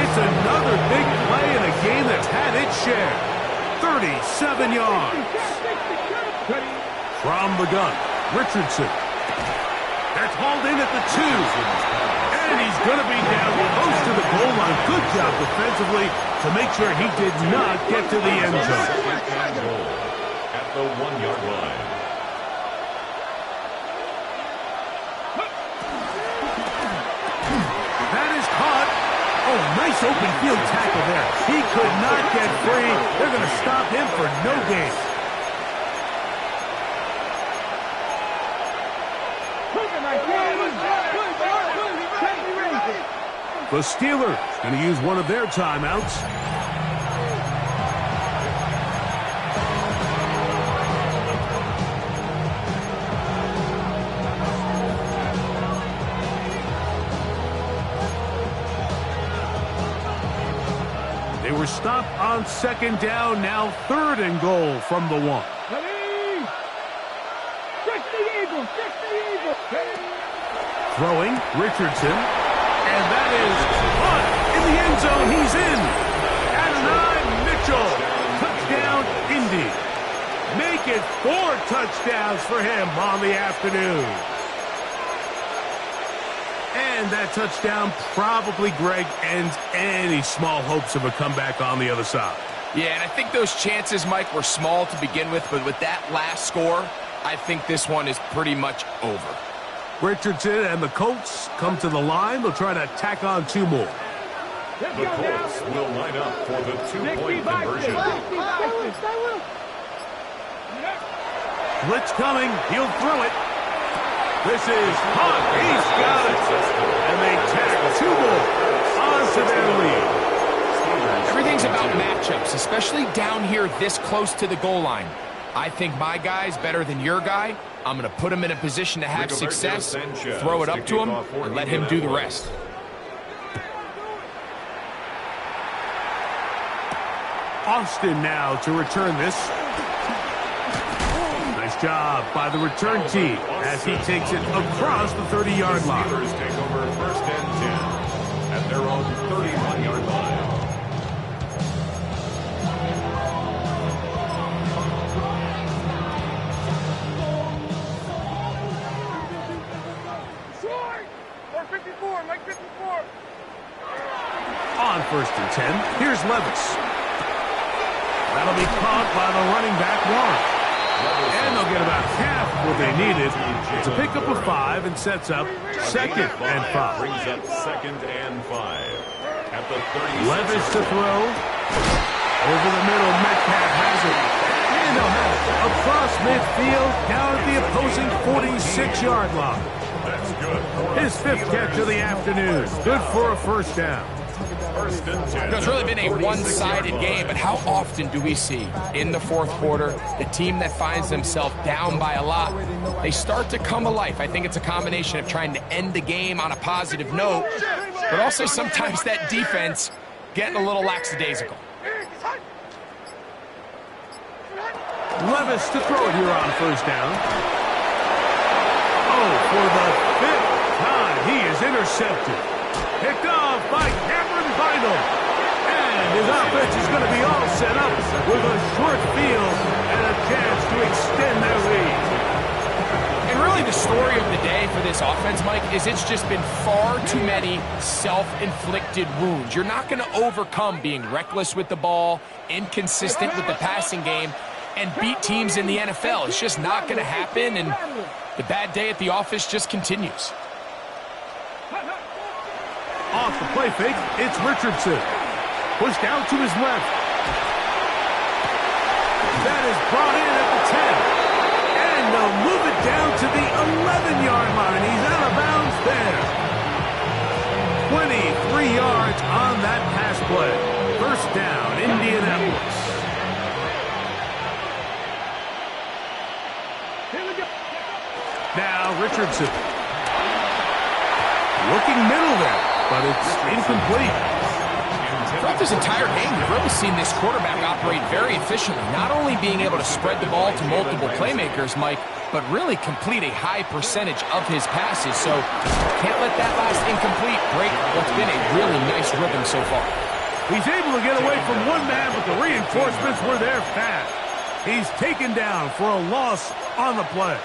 It's another big play in a game that's had its share. 37 yards. From the gun, Richardson. That's hauled in at the 2. And he's going to be down close to the goal line. Good job defensively to make sure he did not get to the end zone. At the 1-yard line. That is caught. Oh, nice open field tackle there. He could not get free. They're going to stop him for no gain. The Steelers going to use one of their timeouts. They were stopped on 2nd down, now 3rd and goal from the 1. Throwing, Richardson. And that is caught in the end zone. He's in. Adonai Mitchell. Touchdown, Indy. Make it 4 touchdowns for him on the afternoon. And that touchdown probably, Greg, ends any small hopes of a comeback on the other side. Yeah, and I think those chances, Mike, were small to begin with, but with that last score, I think this one is pretty much over. Richardson and the Colts come to the line. They'll try to tack on 2 more. The Colts will line up for the 2-point conversion. Blitz coming. He'll throw it. This is hot. He's got it. And they tack 2 more onto their lead. Everything's about matchups, especially down here this close to the goal line. I think my guy's better than your guy. I'm going to put him in a position to have success, throw it up to him, and let him do the rest. Austin now to return this. Nice job by the return team as he takes it across the 30-yard line. Steelers take over 1st and 10 at their own 31-yard line. On 1st and 10, here's Levis. That'll be caught by the running back, Warren. And they'll get about half what they needed. It's a pickup of 5 and sets up 2nd and 5. Brings up 2nd and 5 at the 30. Levis to throw. Over the middle, Metcalf has it. And they'll have it across midfield down at the opposing 46-yard line. That's good. His 5th catch of the afternoon. Good for a 1st down. 1st and 10. It's really been a one-sided game, but how often do we see in the 4th quarter the team that finds themselves down by a lot, they start to come alive? I think it's a combination of trying to end the game on a positive note, but also sometimes that defense getting a little lackadaisical. Levis to throw it here on 1st down. Oh, for the 5th time, he is intercepted. Picked off by Cameron Vinyl. And his offense is going to be all set up with a short field and a chance to extend their lead. And really the story of the day for this offense, Mike, is it's just been far too many self-inflicted wounds. You're not going to overcome being reckless with the ball, inconsistent with the passing game. and beat teams in the NFL. It's just not going to happen, and the bad day at the office just continues. Off the play fake, it's Richardson. Pushed out to his left. That is brought in at the 10. And they'll move it down to the 11-yard line. He's out of bounds there. 23 yards on that pass play. First down, Indianapolis. Now Richardson. Looking middle there, but it's incomplete. Throughout this entire game, we've really seen this quarterback operate very efficiently, not only being able to spread the ball to multiple playmakers, Mike, but really complete a high percentage of his passes. So can't let that last incomplete break what's been a really nice rhythm so far. He's able to get away from one man, but the reinforcements were there fast. He's taken down for a loss on the play.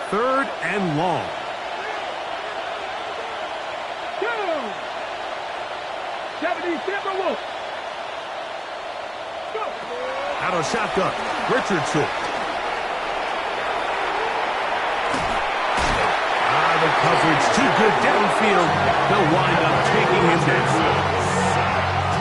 Third and long. Out of shotgun, Richardson. The coverage too good downfield. They'll wind up taking him down.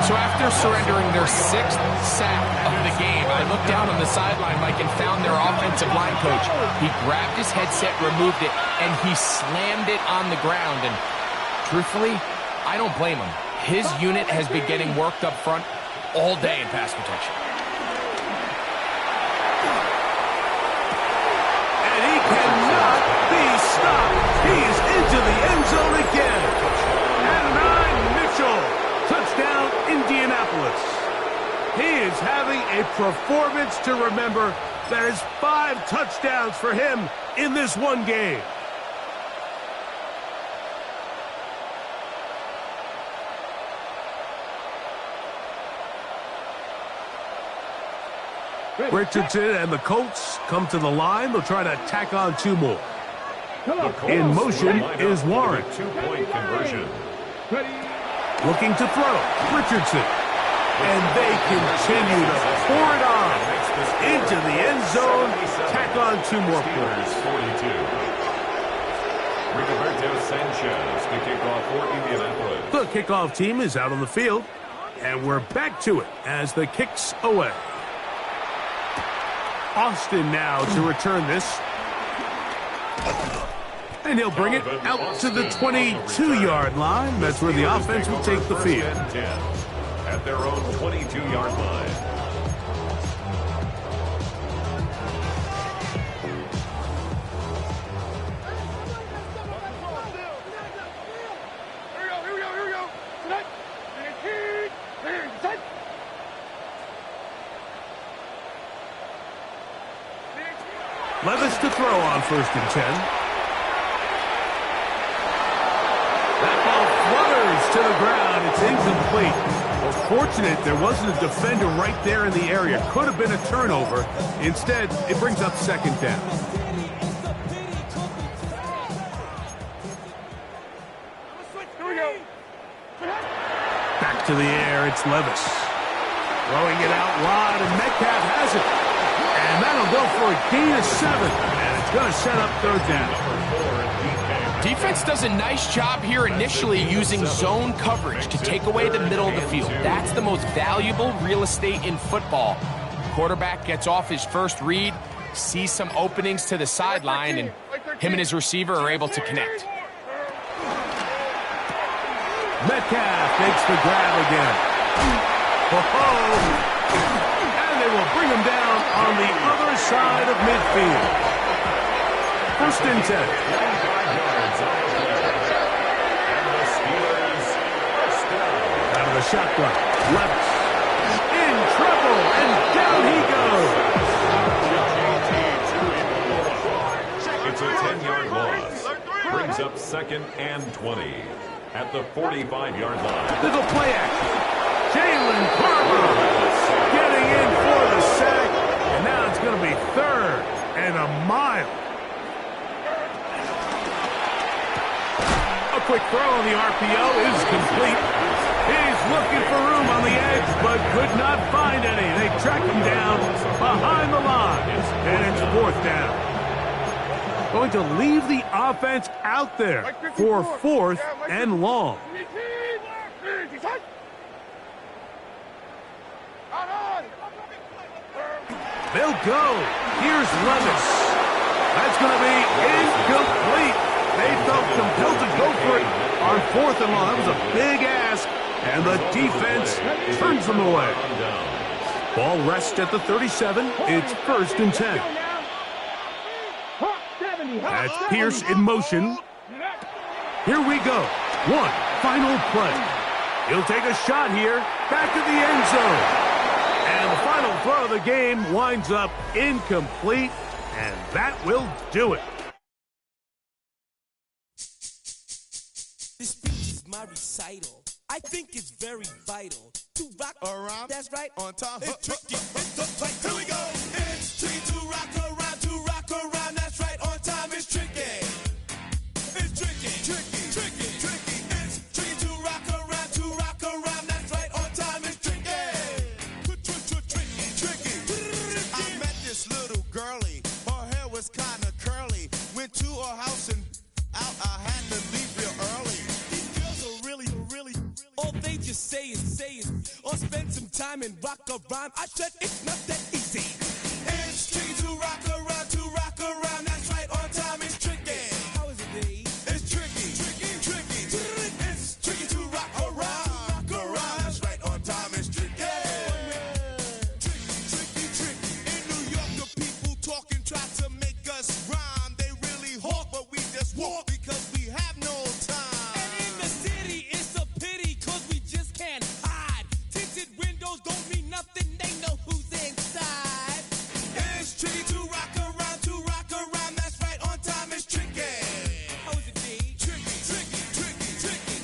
So after surrendering their 6th sack of the game, I looked down on the sideline, Mike, and found their offensive line coach. He grabbed his headset, removed it, and he slammed it on the ground. And truthfully, I don't blame him. His unit has been getting worked up front all day in pass protection. And he cannot be stopped. He's into the end zone again. And 9, Mitchell. Touchdown, Indianapolis. He is having a performance to remember. That is 5 touchdowns for him in this one game. Richardson and the Colts come to the line. They'll try to tack on 2 more. In motion is Warren. 2-point conversion. Looking to throw. Richardson. And they continue to pour it on. Into the end zone. Tack on 2 more points. 42. Rigoberto Sanchez to kick off for Indianapolis. The kickoff team is out on the field. And we're back to it as the kick's away. Austin now to return this. And he'll bring it out to the 22-yard line. That's where the offense will take the field. At their own 22-yard line. Levis to throw on 1st and 10. That ball flutters to the ground. It's incomplete. Well, fortunate there wasn't a defender right there in the area. Could have been a turnover. Instead, it brings up 2nd down. Back to the air, it's Levis. Throwing it out wide, and Metcalf has it. And that'll go for a gain of 7. And it's going to set up 3rd down. Defense does a nice job here initially using zone coverage to take away the middle of the field. That's the most valuable real estate in football. Quarterback gets off his first read, sees some openings to the sideline, and him and his receiver are able to connect. Metcalf makes the grab again. And they will bring him down on the other side of midfield. 1st and 10. Out of the shotgun. Levis. In trouble. And down he goes. It's a 10-yard loss. Brings up 2nd and 20 at the 45-yard line. Little play action. Jalen Carver getting in for the sack. And now it's going to be 3rd and a mile. A quick throw on the RPO is complete. He's looking for room on the edge, but could not find any. They track him down down behind the lines, and it's 4th down. Going to leave the offense out there for 4th and long. They'll go. Here's Levis. That's going to be incomplete. They felt compelled to go for it on 4th and long. That was a big ask, and the defense turns them away. Ball rests at the 37. It's 1st and 10. That's Pierce in motion. Here we go. One final play. He'll take a shot here. Back to the end zone. And the final throw of the game winds up incomplete. And that will do it. This speech is my recital. I think it's very vital to rock around. That's right. On time. It's tricky. It's the fight. Here we go. It's tricky to rock around. To rock around. That's right. On time. It's tricky. It's tricky. Tricky. Tricky. Tricky. It's tricky to rock around. To rock around. That's right. On time. It's tricky. Tricky. Tricky. I met this little girlie. Her hair was kind of curly. Went to her house and out. I had to leave real early. These girls are really. All they just say is, or spend some time and rock a rhyme. I said it's not that easy. It's tricky to rock around, that's right, on time it's tricky. How is it, D? It's tricky. It's tricky to rock around, that's right, on time it's tricky. Tricky. In New York, the people talking try to make us rhyme. They really hawk, but we just walk because we have no time. And in the city, it's a pity, cause we just can't hide. Tinted windows don't mean nothing, they know who's inside. It's tricky to rock around, that's right, on time it's tricky. How is it, D? Tricky.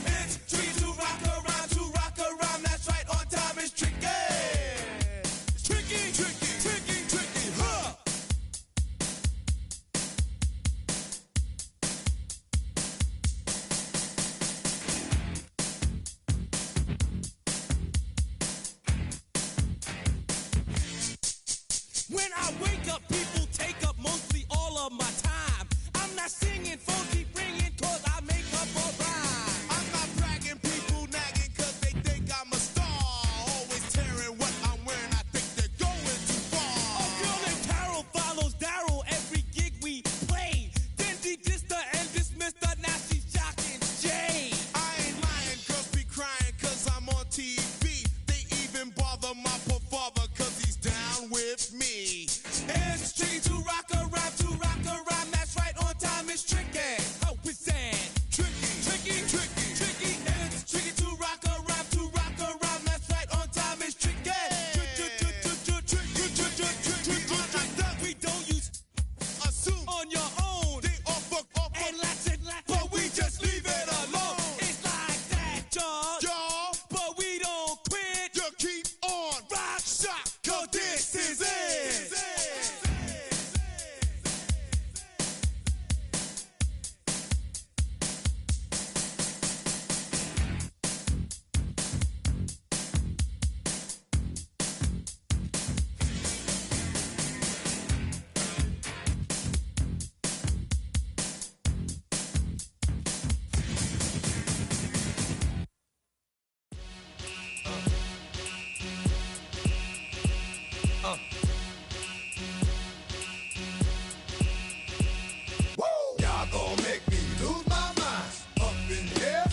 It's tricky to rock around, that's right, on time it's tricky. Tricky, huh? When I wake up, people take up mostly all of my time. I'm not singing, phone keep ringing, cause I make up a rhyme. I'm not bragging, people nagging, cause they think I'm a star. Always tearing what I'm wearing, I think they're going too far. A girl named Carol follows Daryl every gig we play. Then she dissed her and dismissed her, now she's shocking Jay. I ain't lying, girls be crying, cause I'm on TV. They even bother my poor father, cause he's down with me. It's tricky to rock around, that's right, on time it's tricky. How is that? Tricky. It's tricky to rock around, that's right, on time it's tricky. We don't use assume on your own. They all fuck up and lots, but we just leave it alone. It's like that, y'all, but we don't quit. You keep on rock, shock, cause this is it. Y'all gon' make me lose my mind. Up in here.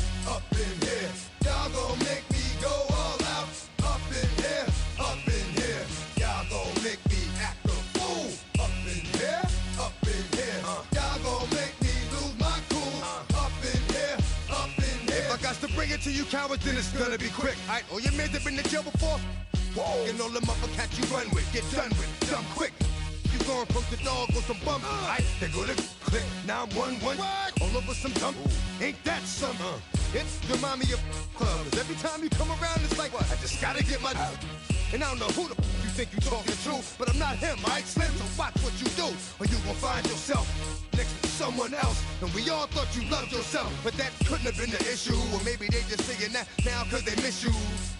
Y'all gon' make me go all out. Up in here. Y'all gon' make me act a fool. Up in here. Y'all gon' make me lose my cool. Up in here. If I got to bring it to you cowards, then it's gonna be quick. Alright, all your men that been to jail before? Whoa. And all them upper cats you run with, get done with, dumb quick. You gon' approach the dog with some bump. Alright, they gonna click. Now I'm 1-1. All over some dump. Ain't that something? It's the mommy of clubs. Every time you come around, it's like, what? I just gotta get my. And I don't know who the you think you talking to, but I'm not him, alright, Slim? So watch what you do, or you gon' find yourself next to someone else. And we all thought you loved yourself, but that couldn't have been the issue. Or maybe they just saying that now cause they miss you.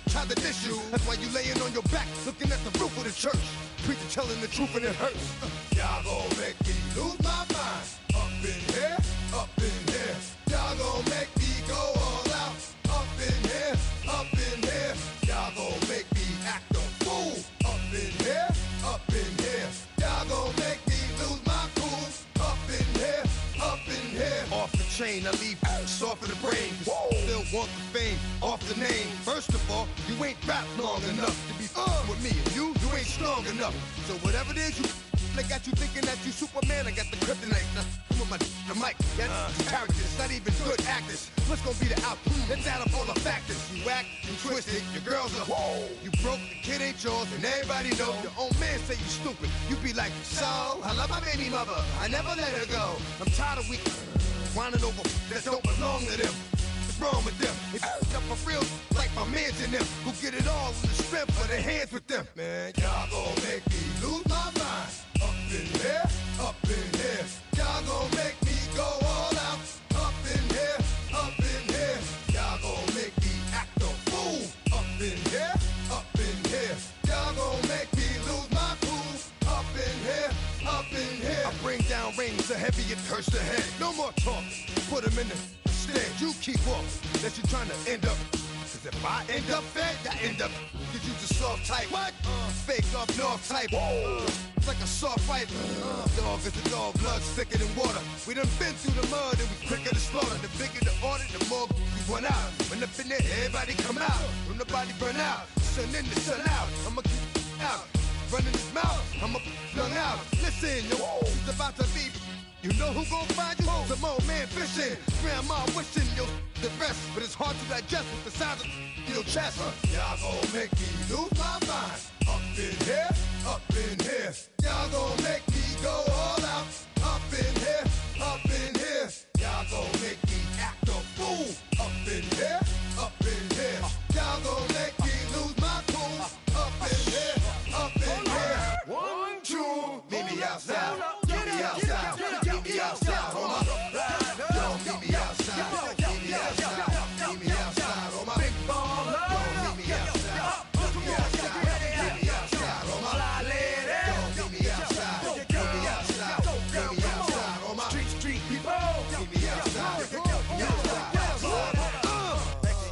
Try to diss you. That's why you laying on your back, looking at the roof of the church. preacher telling the truth and it hurts. Y'all gon' make me lose my mind. Up in here, up in here. Y'all gon' make me go all out. Up in here, up in here. Y'all gon' make me act a fool. Up in here, up in here. Y'all gon' make me lose my cool. Up in here, up in here. Off the chain, I leave soft in the brain. Still want the fame, off the name. First of all, you ain't rap long enough to be with me. And you ain't strong enough. So whatever it is you they got you thinking that you Superman. I got the kryptonite. Now, with my the mic. Got characters, not even good actors. What's gonna be the outcome? Let's add up all the factors. You act, you twisted, your girls are whoa. You broke, the kid ain't yours, and everybody know. Your own man say you stupid. You be like, so, I love my baby mother. I never let her go. I'm tired of weak whining over that don't belong to them. What's wrong with them? If you up for real, like my mans in them, who get it all in the strength of their hands with them. Man, y'all gon' make me lose my mind. Up in here, up in here. Y'all gon' make me go all out. Up in here, up in here. Y'all gon' make me act a fool. Up in here, up in here. Y'all gon' make me lose my cool. Up in here, up in here. I bring down rings so heavy it hurts the head. No more talking. Put them in the stand. You keep walking. Unless you're trying to end up. Cause if I end up fed, I end up. Cause you the soft type. What? Fake up north type. It's like a soft fight. Dog is a dog, blood thicker than water. We done been through the mud and we quicker to slaughter. The bigger the order, the more we run out. When up in there, everybody come out. When nobody burn out. Sun in the sun out. I'ma keep out. Running his mouth. I'ma flung out. Listen, yo, it's about to be. You know who gon' find you? Some old man fishing. Grandma wishing you the best. But it's hard to digest with the sound of your chest. Y'all gon' make me lose my mind. Up in here, up in here. Y'all gon' make me go all out. Up in here, up in here. Y'all gon' make me act a fool. Up in here, up in here. Y'all gon' make me lose my cool. Up in here, up in here. 1, 2, meet me outside. Meet me outside. Meet me outside, on my don't meet me outside. Meet me outside. Meet me outside, on my big ball. Don't meet me outside. Meet me outside. Meet me outside, on my fly lady. Don't meet me outside. Meet me outside. Meet me outside, on my street people. Meet me outside. Meet me outside.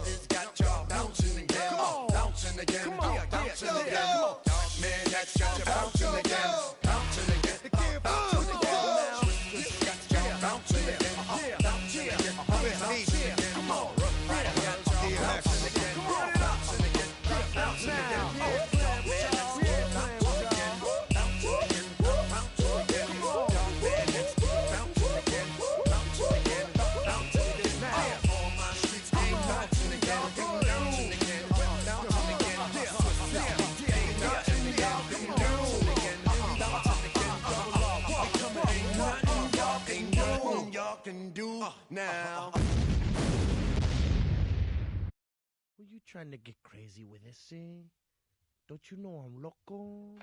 It's got y'all bouncing again, bouncing again, bouncing again. Man, that's got you bouncing again, bouncing again, bouncing again. Now. Were you trying to get crazy with this thing? Don't you know I'm loco?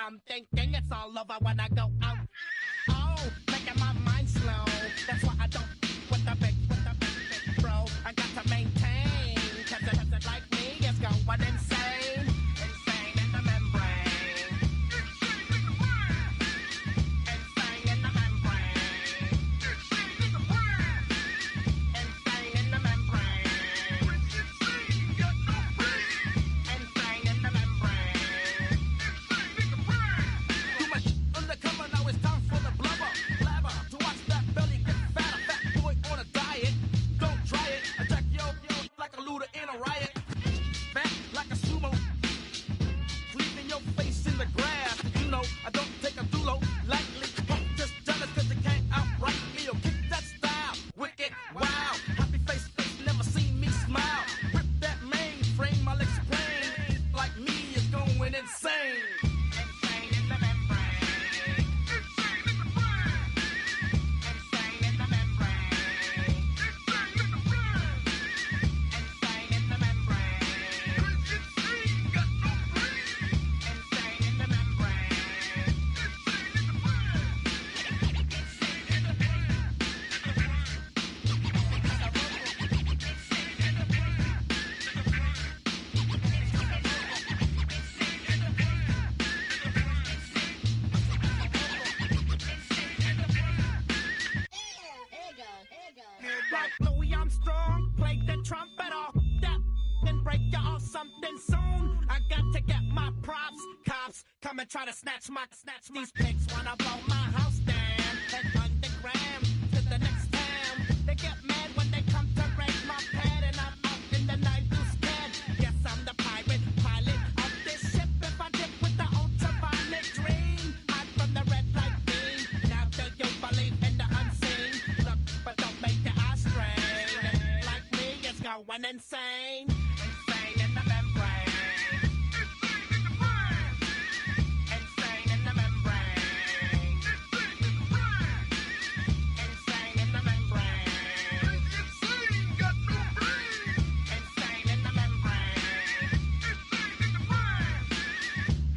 I'm thinking it's all over when I go out. Oh, making my mind slow. That's why I don't with the big bro. I got to maintain. Cause it like me is going insane. Insane in the membrane. Insane in the membrane. Insane in the membrane. Insane in the membrane. Too much undercover Like Louis Armstrong, play the trumpet off that and break you off something soon. I got to get my props. Cops come and try to snatch these pigs wanna blow my house down. Head underground to the next town. They get mad when they come to raid my pad, and I'm out in the night too scared. Yes, I'm the pirate pilot of this ship. If I dip with the ultraviolet dream, hide from the red light beam. Now do you believe in the unseen? Look, but don't make your eyes strain. Like me, it's going insane. Insane in the membrane. Insane in the membrane. Insane in the membrane. Insane got no brain. Insane in the membrane.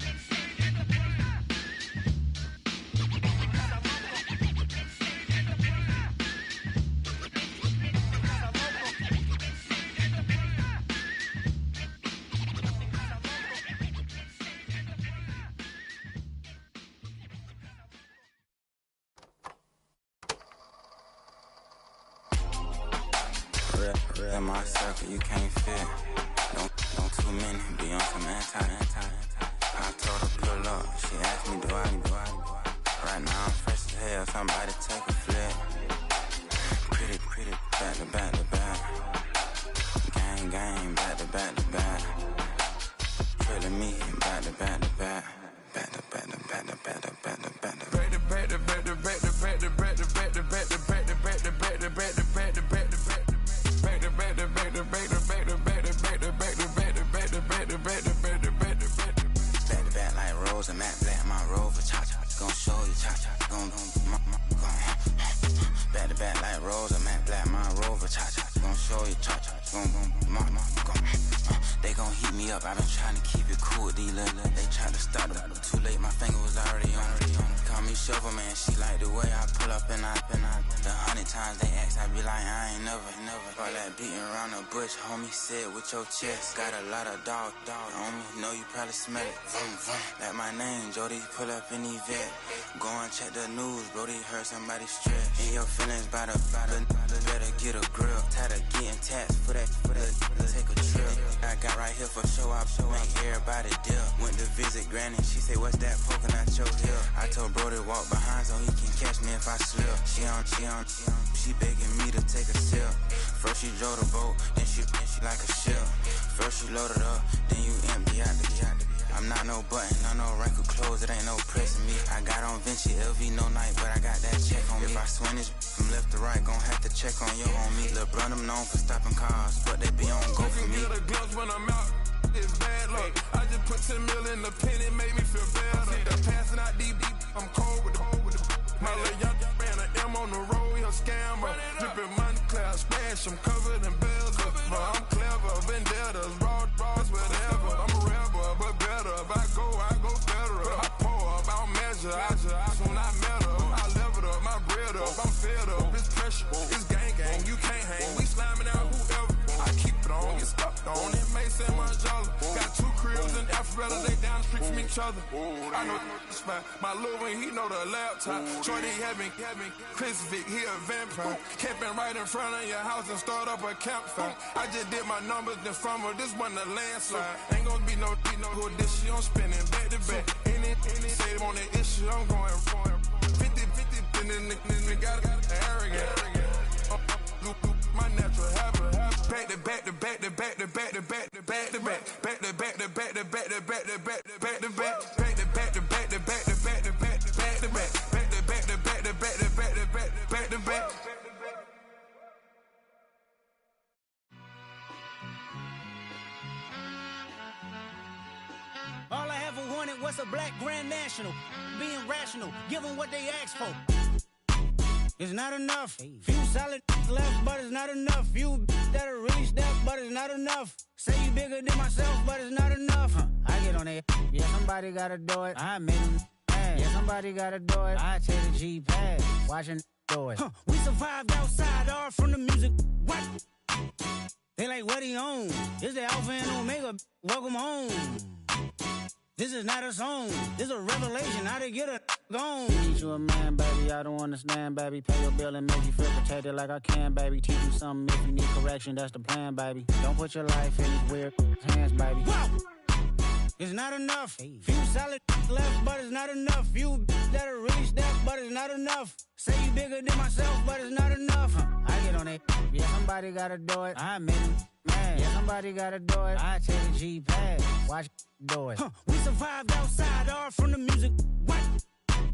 Insane in the brain. Real in my circle, you can't fit. Don't too many, be on some anti. I told her pull up, she asked me do I. Right now I'm fresh as hell, somebody take a flip. Pretty, back to back. Gang, back to back. Feeling me, back to back. Back like Rose and Matt Black, my Rover, cha-cha, gon' show you, cha-cha, gon' back to back like Rose and Matt Black, my Rover, cha-cha, gon' show you, cha-cha, gon' they gon' heat me up, I been trying to keep it cool, these little, they try to stop it, too late, my finger was already on. Call me Shovel Man, she like the way I pull up and I, the 100 times they ask, I be like, I ain't never, all that beating around the bush, homie, say it with your chest, got a lot of dog on me, know you probably smell it, like my name, Jody, pull up in the vet, go and check the news, Brody heard somebody stress, in your feelings by the better get a grill, tired of getting taxed for that, take a trip, I got right here for show up, make everybody dip, went to visit Granny, she say, what's that poking at your heel, I told Brody walk behind so he can catch me if I slip, she begging me to take a sip, first she drove the boat, then she like a ship, first you load it up, then you empty out the I'm not no button, no wrinkle clothes, it ain't no pressing me. I got on Vinci, LV, no night, but I got that check on me. If I swing this from left to right, gon' have to check on your homie. Lil' Brun, I'm known for stopping cars, but they be on go for me. You can get a glimpse when I'm out, it's bad luck. I just put 10 mil in the pen, it made me feel better. The passing out deep, I'm cold with the my little young ran an M on the road, he a scammer. Drippin' money cloud, splash, I'm covered in bells. I'm clever, vendettas, raws, whatever. I'm a rebel, but better. If I go better. I pour up, I don't measure. I soon I met her. I leveled up, my bread up. I'm fed up, it's pressure, it's gang, you can't hang. We slamming out whoever. I keep it on, get stuck on it. Mason, Margiela. Got 2 cribs in Alpharetta, they down the street from each other. I know it's fine. My little one, he know the laptop. Shorty having Chris Vick, he a vampire. Camping right in front of your house and start up a campfire. I just did my numbers then from her, this wasn't a landslide. Ain't gonna be no who this shit, I'm spinning back to back. Any say on the issue, I'm going 50, and then the got arrogant. My natural habit. Back to back. All I ever wanted was a black Grand National. Being rational, give them what they ask for. It's not enough. Few solid left, but it's not enough. Few that'll really step, but it's not enough. Say you bigger than myself, but it's not enough. I get on it. Yeah, somebody gotta do it. I made them mad. Yeah, somebody gotta do it. I take the G-Pad, watching do it. We survived outside, all from the music. What? They like, what he on? It's the Alpha and Omega. Welcome home. This is not a song. This is a revelation. How to get a gone. Need you a man, baby. I don't understand, baby. Pay your bill and make you feel protected like I can, baby. Teach you something if you need correction. That's the plan, baby. Don't put your life in these weird hands, baby. Whoa! It's not enough. Few solid left, but it's not enough. You that are really step, but it's not enough. Say you bigger than myself, but it's not enough. I get on it. Yeah, somebody gotta do it. I admit it. Man, yeah, somebody gotta do it. I take a G-pad. Watch do it. We survived outside, all from the music. What?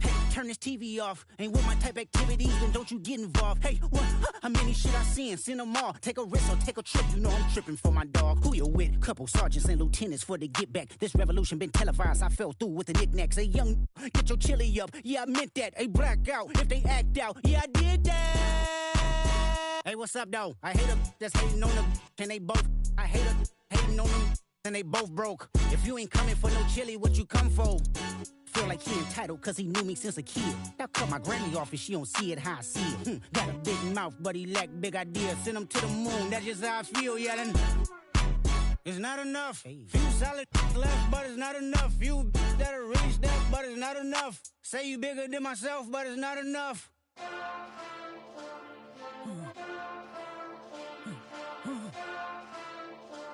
Hey, turn this TV off. Ain't with my type activities, then don't you get involved. Hey, what? How many shit I seen? Send them all. Take a risk or take a trip. You know I'm tripping for my dog. Who you with? Couple sergeants and lieutenants for the get back. This revolution been televised. I fell through with the knickknacks. Hey, young, get your chili up. Yeah, I meant that. Hey, black out. If they act out, yeah, I did that. Hey, what's up, though? I hate them that's hating on them, and they both. I hate them hating on them, and they both broke. If you ain't coming for no chili, what you come for? Feel like he entitled cause he knew me since a kid. Now cut my granny off if she don't see it how I see it. Got a big mouth, but he lack big ideas. Send him to the moon, that's just how I feel, yelling. It's not enough. Few solid left, but it's not enough. You that are really step, but it's not enough. Say you bigger than myself, but it's not enough.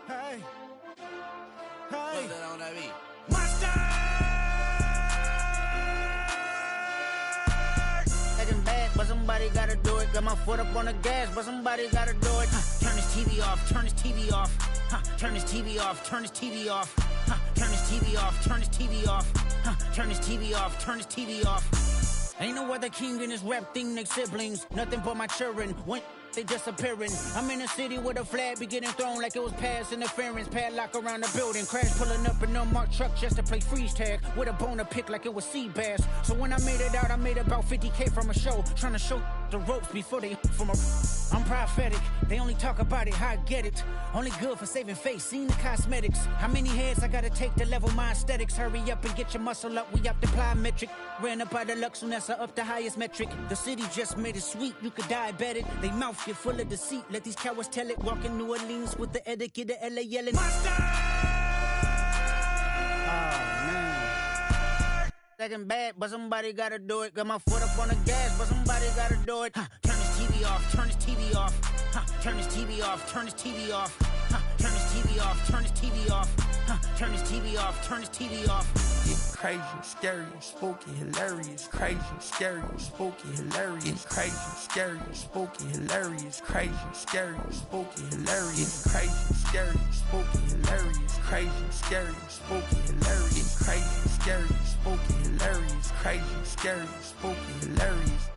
Hey. Hey. Monster! But somebody gotta do it. Got my foot up on the gas, but somebody gotta do it. Turn this TV off, turn this TV off. Turn this TV off, turn this TV off. Turn this TV off, turn this TV off. Turn this TV off, turn this TV off. Ain't no other king in this rap thing, they siblings. Nothing but my children. When they disappearing. I'm in a city where the flag be getting thrown like it was past interference. Padlock around the building. Crash pulling up an unmarked truck just to play freeze tag. With a bone to pick like it was sea bass. So when I made it out, I made about 50K from a show. Trying to show the ropes before they from a... I'm prophetic. They only talk about it, how I get it. Only good for saving face, seen the cosmetics. How many heads I gotta take to level my aesthetics? Hurry up and get your muscle up, we up to plyometric. Ran up out of luck, soon as I up the highest metric. The city just made it sweet, you could diabetic. They mouth get full of deceit, let these cowards tell it. Walk in New Orleans with the etiquette of LA yelling Monster! Oh man. Second bad, but somebody gotta do it. Got my foot up on the gas, but somebody gotta do it. Turn this TV off, turn this TV off. Turn this TV off, turn this TV off. Turn this TV off, turn this TV off. Turn this TV off, turn this TV off. It's crazy, scary, spooky, hilarious. Crazy, scary, spooky, hilarious. Crazy, scary, spooky, hilarious. Crazy, scary, spooky, hilarious. Crazy, scary, spooky, hilarious. Crazy, scary, spooky, hilarious. Crazy, scary, spooky, hilarious. Crazy, scary, spooky, hilarious.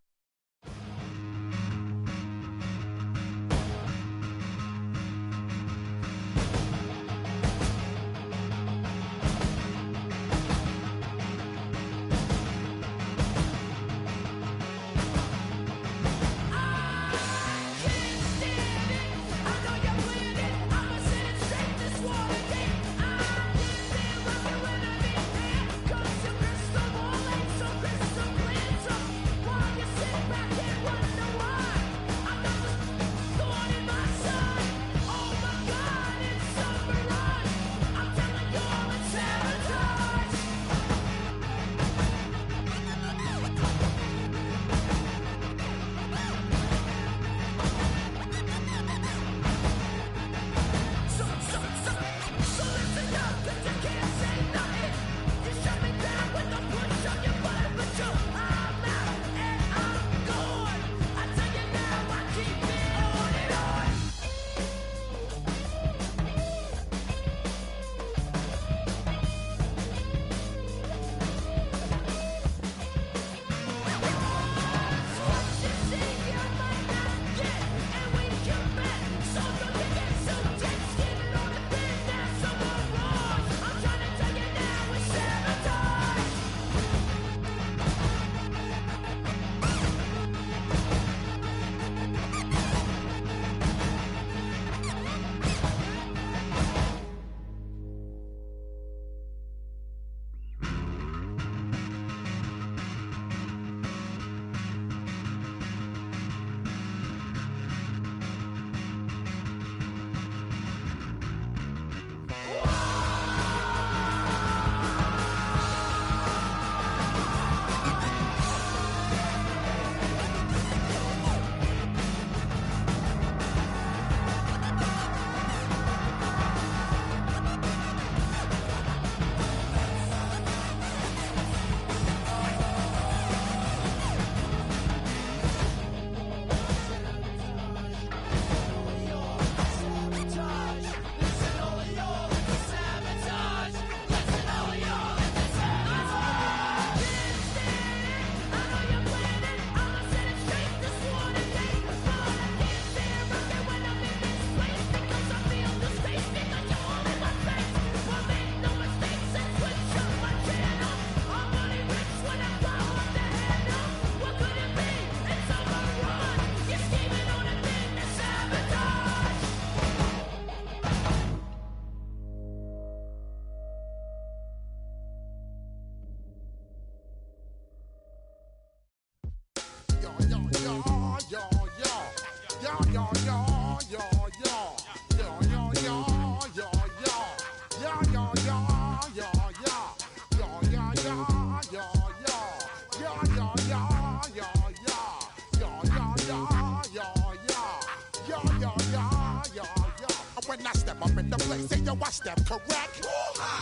When I step up in the place, say yo, I step correct.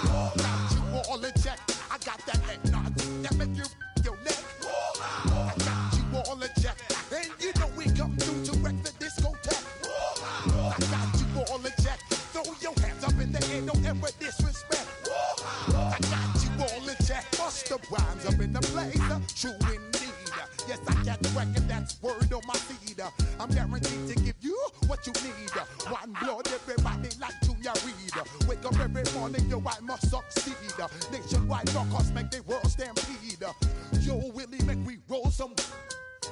Got you all in check. I got that head nod that make you your neck. I got you all in check, and you know we come through to wreck the discotheque. I got you all in check. Throw your hands up in the air, don't ever disrespect. I got you all in check. Bust the rhymes up in the place, true indeed. Yes, I got the record, that's word on my feed. I'm guaranteed to give you what you need. One blood, everybody like Junior Reed. Wake up every morning, yo, I must succeed. Nationwide rockers make the world stampede. Yo, Willie, make we roll some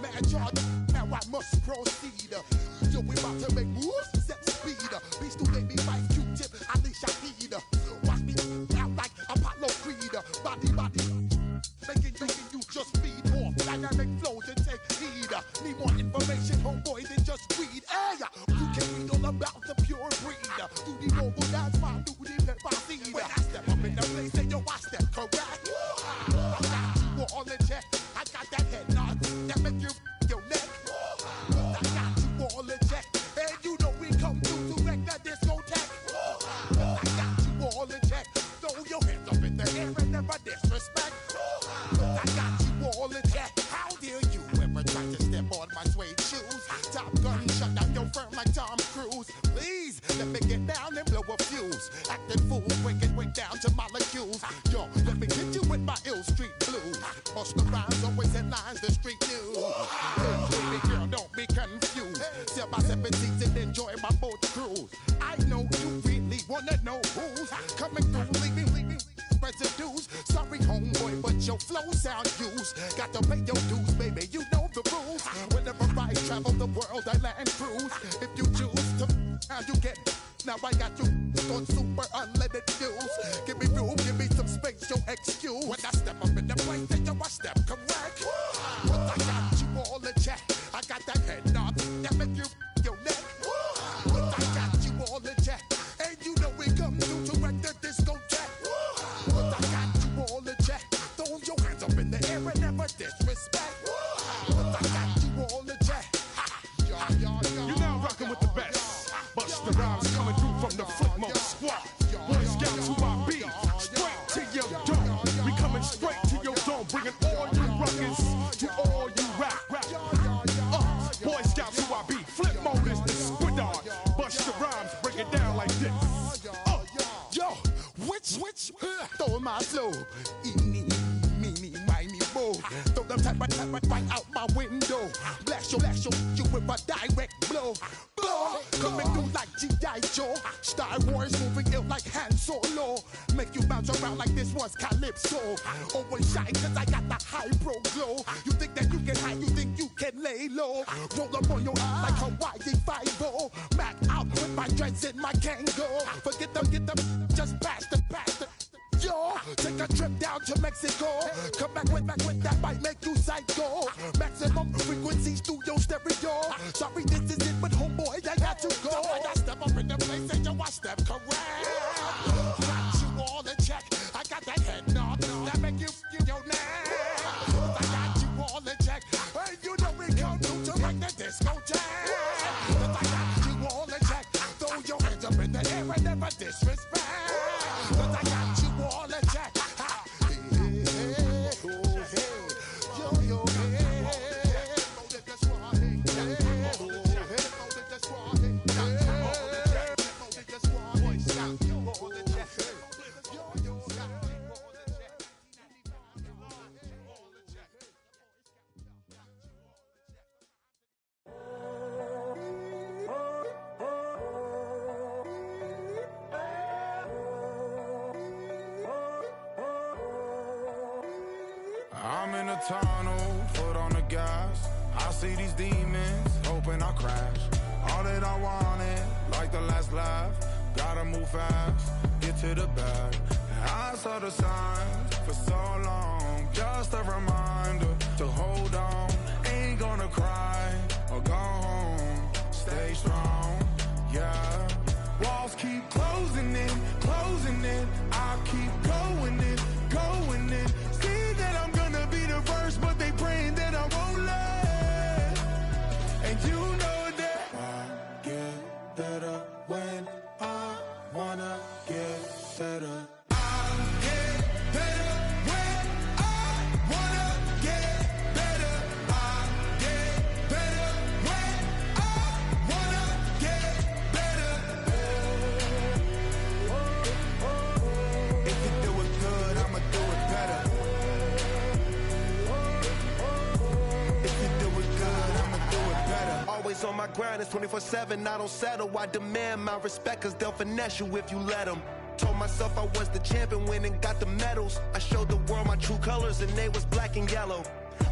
man charge. Now I must proceed. Yo, we about to make moves, set speed. Beast to baby, fight Q-tip, Alicia Heed. Watch me out like Apollo Creed. Body, making you just feed off dynamic flows and take heed. Need more information, homeboy, than just read. Hey, you can read all about the pure breed. Do the noble, that's my duty, pepper seed. When I step up in the place, say yo, I step correct. I got you all in check. I got that head nod that make you your neck. I got you all in check, and you know we come through to wreck the discotheque. I got you all in check. Throw your hands up in the air and never disrespect. I got you all in check. How dare you ever try to step on my suede shoes? Top Gun shut down your firm like Tom Cruise. Please let me get down and blow a fuse. Acting fool, break down to molecules. Yo, let me hit you with my ill street blues. Bust the rhymes, always headlines, the street news. Baby girl, don't be confused. Sell my 7 seats and enjoy my boat cruise. I know you really wanna know who's coming through, leaving residues. Sorry, homeboy, but your flow sound used. Got to pay your dues, baby, you know the rules. Whenever I travel the world, I land cruise. If you choose to, how you get. Now I got you on super unleaded views. Give me room, give me some space, your excuse. When I step up in the place, then yo, I step correct. But I got you all in check. I got that head nod that make you your neck. But I got you all in check, and you know we come through to wreck the discotheque. But I got you all in check. Throw your hands up in the air and never disrespect. But I got you all in check. You're now rocking with the best. Bust the rhymes coming through from the Flipmode squad. Boy Scouts who I be, straight to your dome. We coming straight to your dome, bringing all you ruckus to all you rap. Boy Scouts who I be, Flipmode is the squid dog. Bust the rhymes, break it down like this. Yo, which, throw my flow. Eeny, meeny, miny, mo. Throw them type right out my window. Blast you with a direct blow. Coming through like G.I. Joe. Star Wars moving ill like Han Solo. Make you bounce around like this was Calypso. Always shine cause I got the high pro glow. You think that you can hide, you think you can lay low. Roll up on your eye like Hawaii 5-0. Mac out with my dreads in my Kango. Forget them, just pass the. Yo, take a trip down to Mexico. Come back with that might make you psycho. Maximum frequencies through your stereo. Sorry, this is it, but homeboy, I got to go. So when I step up in the place, and yo, I step correct. Got you all in check. I got that head nod that make you feel your neck. I got you all in check. Hey, you know we come through to wreck the discotheque. I got you all in check. Throw your hands up in the air and never disrespect. I got you all in check. I'm in a tunnel, foot on the gas. I see these demons, hoping I crash. All that I wanted, like the last laugh. Gotta move fast, get to the bag. I saw the signs for so long. Just a reminder to hold on. Ain't gonna cry or go home. Stay stay strong, yeah. Walls keep closing in, I'll keep going in, See that I'm gonna be the first, but they praying that I won't let. And you know that I get better when I wanna get better. On my grind, it's 24/7, I don't settle. I demand my respect, cause they'll finesse you if you let them. Told myself I was the champion, went and got the medals. I showed the world my true colors and they was black and yellow.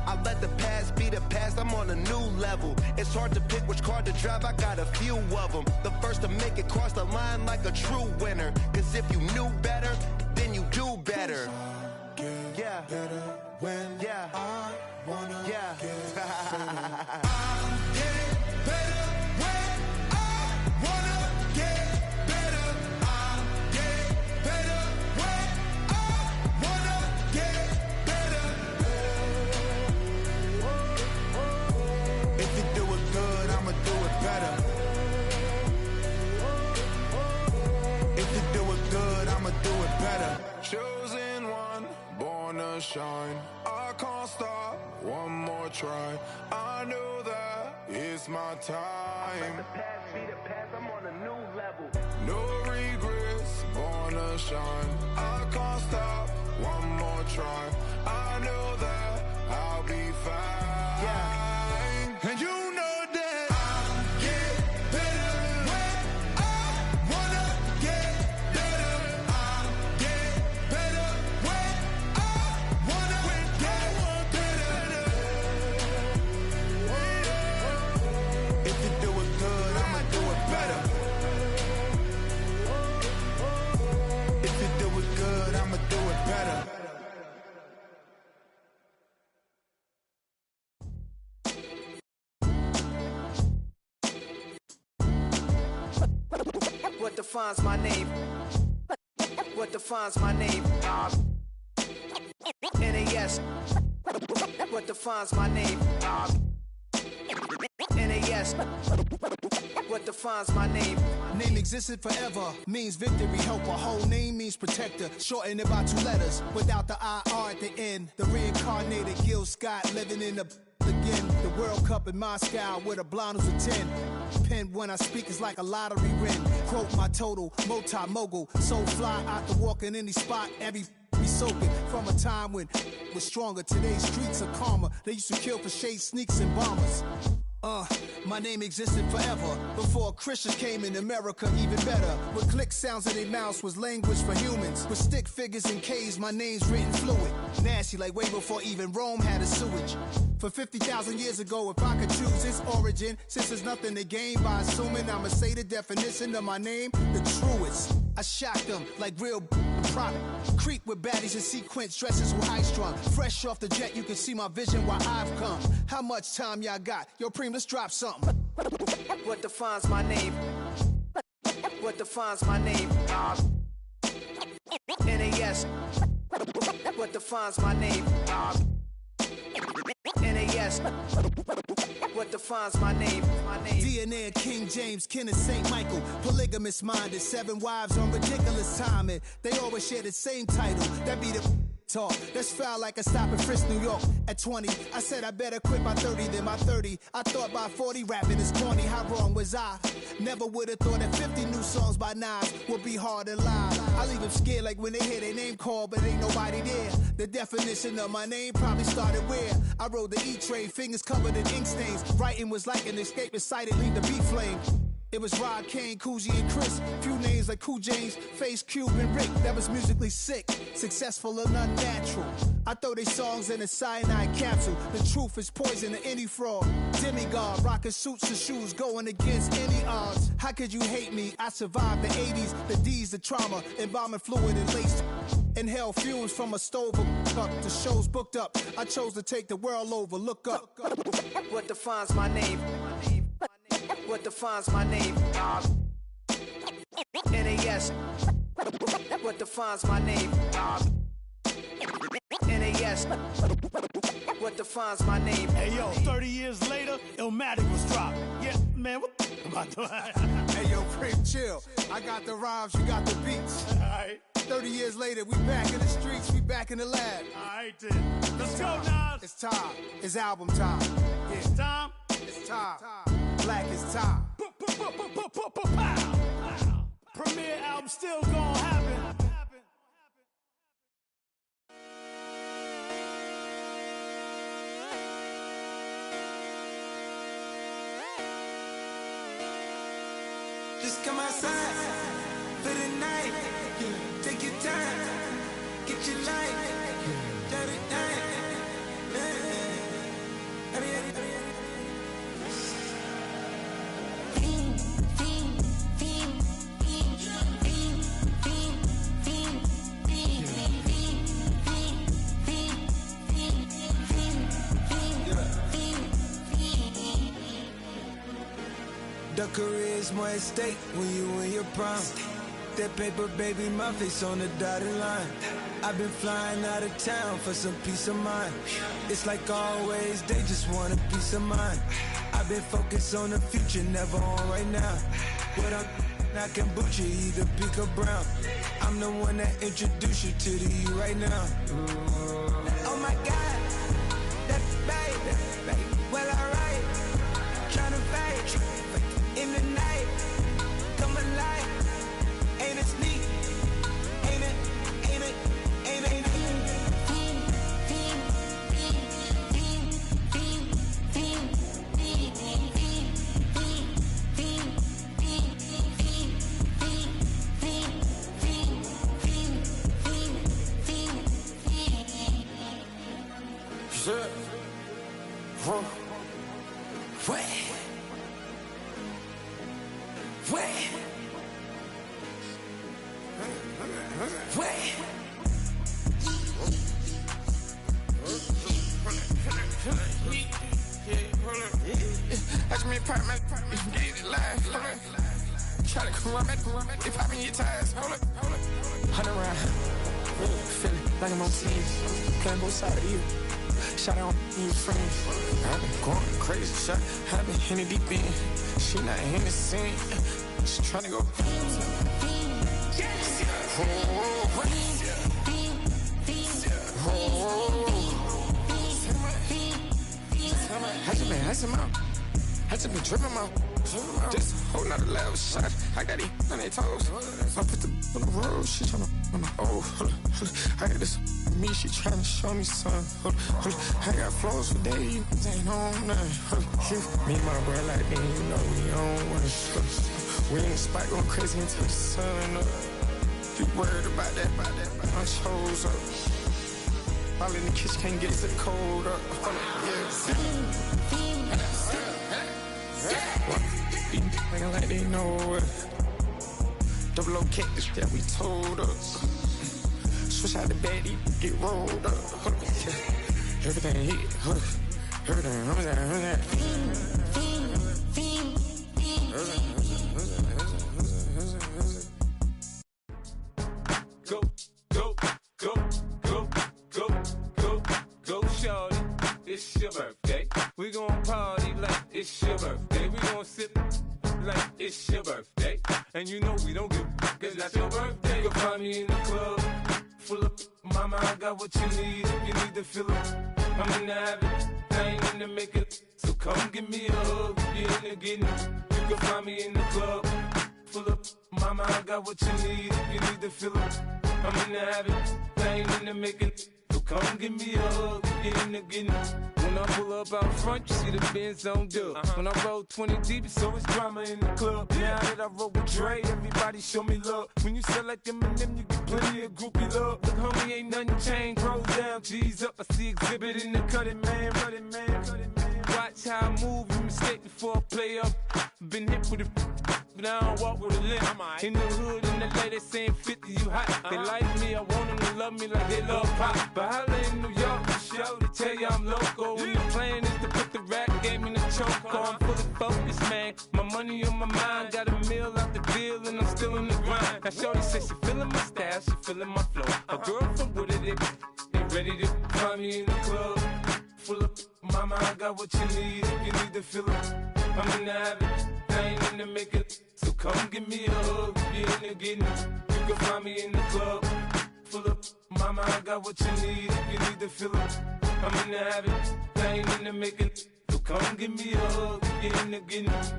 I let the past be the past, I'm on a new level. It's hard to pick which car to drive, I got a few of them. The first to make it cross the line like a true winner. Cause if you knew better, then you do better. Yeah. Better when I wanna get better. Better when I wanna get better. I'll get better when I wanna get better. If you do it good, I'ma do it better. If you do it good, I'ma do it better. Chosen one, born to shine. I can't stop, one more try. I know that it's my time. Let the past be the past, I'm on a new level. No regrets, born to shine. I can't stop, one more try. I know that I'll be fine. Yeah. And you know that I'll get better when I wanna get better. I'll get better when I wanna get better. If you do it good, I'ma do it better. If you do it good, I'ma do it better. What defines my name? What defines my name? NAS. What defines my name? NAS. What defines my name? Name existed forever, means victory, helper. Whole name means protector, shortened it by 2 letters. Without the IR at the end, the reincarnated Gsot living in the again. The World Cup in Moscow with a blind who's a 10. Pen when I speak is like a lottery win. Quote my total, multi-mogul. So fly out the walk in any spot, every be soaking. From a time when was stronger, today's streets are calmer. They used to kill for shade sneaks and bombers. My name existed forever. Before Christians came in America, even better. With click sounds in their mouths was language for humans. With stick figures and K's, my name's written fluid. Nasty like way before even Rome had a sewage. For 50,000 years ago, if I could choose its origin, since there's nothing to gain by assuming I'ma say the definition of my name, the truest. I shocked them like real product. Creep with baddies in sequence, dresses with high strung. Fresh off the jet, you can see my vision where I've come. How much time y'all got? Yo, Preem, let's drop something. What defines my name? What defines my name? NAS. What defines my name? NAS. What defines my name? DNA of King James, kin of St. Michael. Polygamous minded, 7 wives on ridiculous timing. They always share the same title. That be the talk. That's foul like a stop in Frisk, New York. At 20, I said I better quit by 30 than by 30. I thought by 40 rapping is corny. How wrong was I? Never would have thought that 50 new songs by Nas would be hard to lie. I leave them scared like when they hear their name called, but ain't nobody there. The definition of my name probably started where I rode the E-train, fingers covered in ink stains. Writing was like an escape excited, leave the beat flame. It was Rod, Kane, Coogee, and Chris. Few names like Cool James, Face, Cube, and Rick. That was musically sick, successful and unnatural. I throw they songs in a cyanide capsule. The truth is poison to any fraud. Demigod, rocking suits and shoes, going against any odds. How could you hate me? I survived the 80s, the D's, the trauma, embalming fluid and lace. Inhale fumes from a stove up. The show's booked up. I chose to take the world over. Look up. What defines my name? what defines my name. NAS, what defines my name. NAS, what defines my name. Hey yo, 30 years later, Illmatic was dropped. Yeah, man, what am I doing? Hey yo, Prim, chill. I got the rhymes, you got the beats. Alright. 30 years later, we back in the streets, we back in the lab. Alright then. Let's go, Nas. It's time. It's album time. Yeah. It's time. It's time. Black is time. Premiere album still gonna happen. Just come outside for the night. Take your time, get your life. Dirty night. The career is more at stake when you in your prime. That paper, baby, my face on the dotted line. I've been flying out of town for some peace of mind. It's like always, they just want a peace of mind. I've been focused on the future, never on right now. What I'm not kombucha, either pink or brown. I'm the one that introduced you to the you right now. Oh my God, that baby, well alright. Tryna fight in the night, come alive. Ain't it sneak? Ain't it? Ain't it? Ain't it? Ain't it? Watch me pop my gave it live. Try to come it, they popping your tires. Hold it. 100 round. Feeling like I'm on team. Playing both sides of you. Shot on you friends. I've been going crazy. Shot. I've been in the deep end. She not in the scene. She trying to go. I just been dripping out. This whole nother level shot. I got it on their toes. I put the on the road. She tryna. Oh, hold up. I got this me. She tryna show me something. Hold up. I got flows for days. You ain't on nothing. Me and my bro like me. You know we on one. We in the spot going crazy until the sun up. You worried about that? I chose up. All in the kitchen can't get to the cold up. Nigga like they know it. Double O cactus that we told us. Switch out the baddie, get rolled up. Everything hit, everything. Go, shorty. It's your birthday. We gon' party like it's your birthday. We gon' sip like it's your birthday. And you know we don't give cause that's your birthday. You can find me in the club, full of mama, I got what you need. If you need to fill up, I'm in the habit, I ain't in the make it. So come give me a hug, you're in the getting. You can find me in the club, full of mama, I got what you need. If you need to fill up, I'm in the habit, I ain't in the make it. So come give me a hug, get in the getting. When I pull up out front, you see the Benz on dub. When I roll 20 deep, it's always drama in the club. Now that I roll with Dre, everybody show me love. When you sell like Eminem, you get plenty of groupie love. Look, homie, ain't nothing changed. Roll down, G's up. I see exhibit in the cutting, man. Running, man. Watch how I move, you mistake before I play up. Been hit with a but I don't walk with a limp. In the hood, in the lady saying 50, you hot. They like me, I want them to love me like they love pop. But holla in New York, show, they tell you I'm local. And the plan is to put the rap game in the choke. I'm fully focused, man. My money on my mind, got a meal out the deal, and I'm still in the grind. Now shorty says she feeling my style, she feeling my flow. A girl from Wooded, they ready to find me in the club. Full of mama, I got what you need if you need to feel it. I'm in the habit, I ain't in the make it. So come give me a hug, if you're in the getting it. You can find me in the club. Full of mama, I got what you need if you need to feel it. I'm in the habit, I ain't in the make it. So come give me a hug, if you're in the getting it.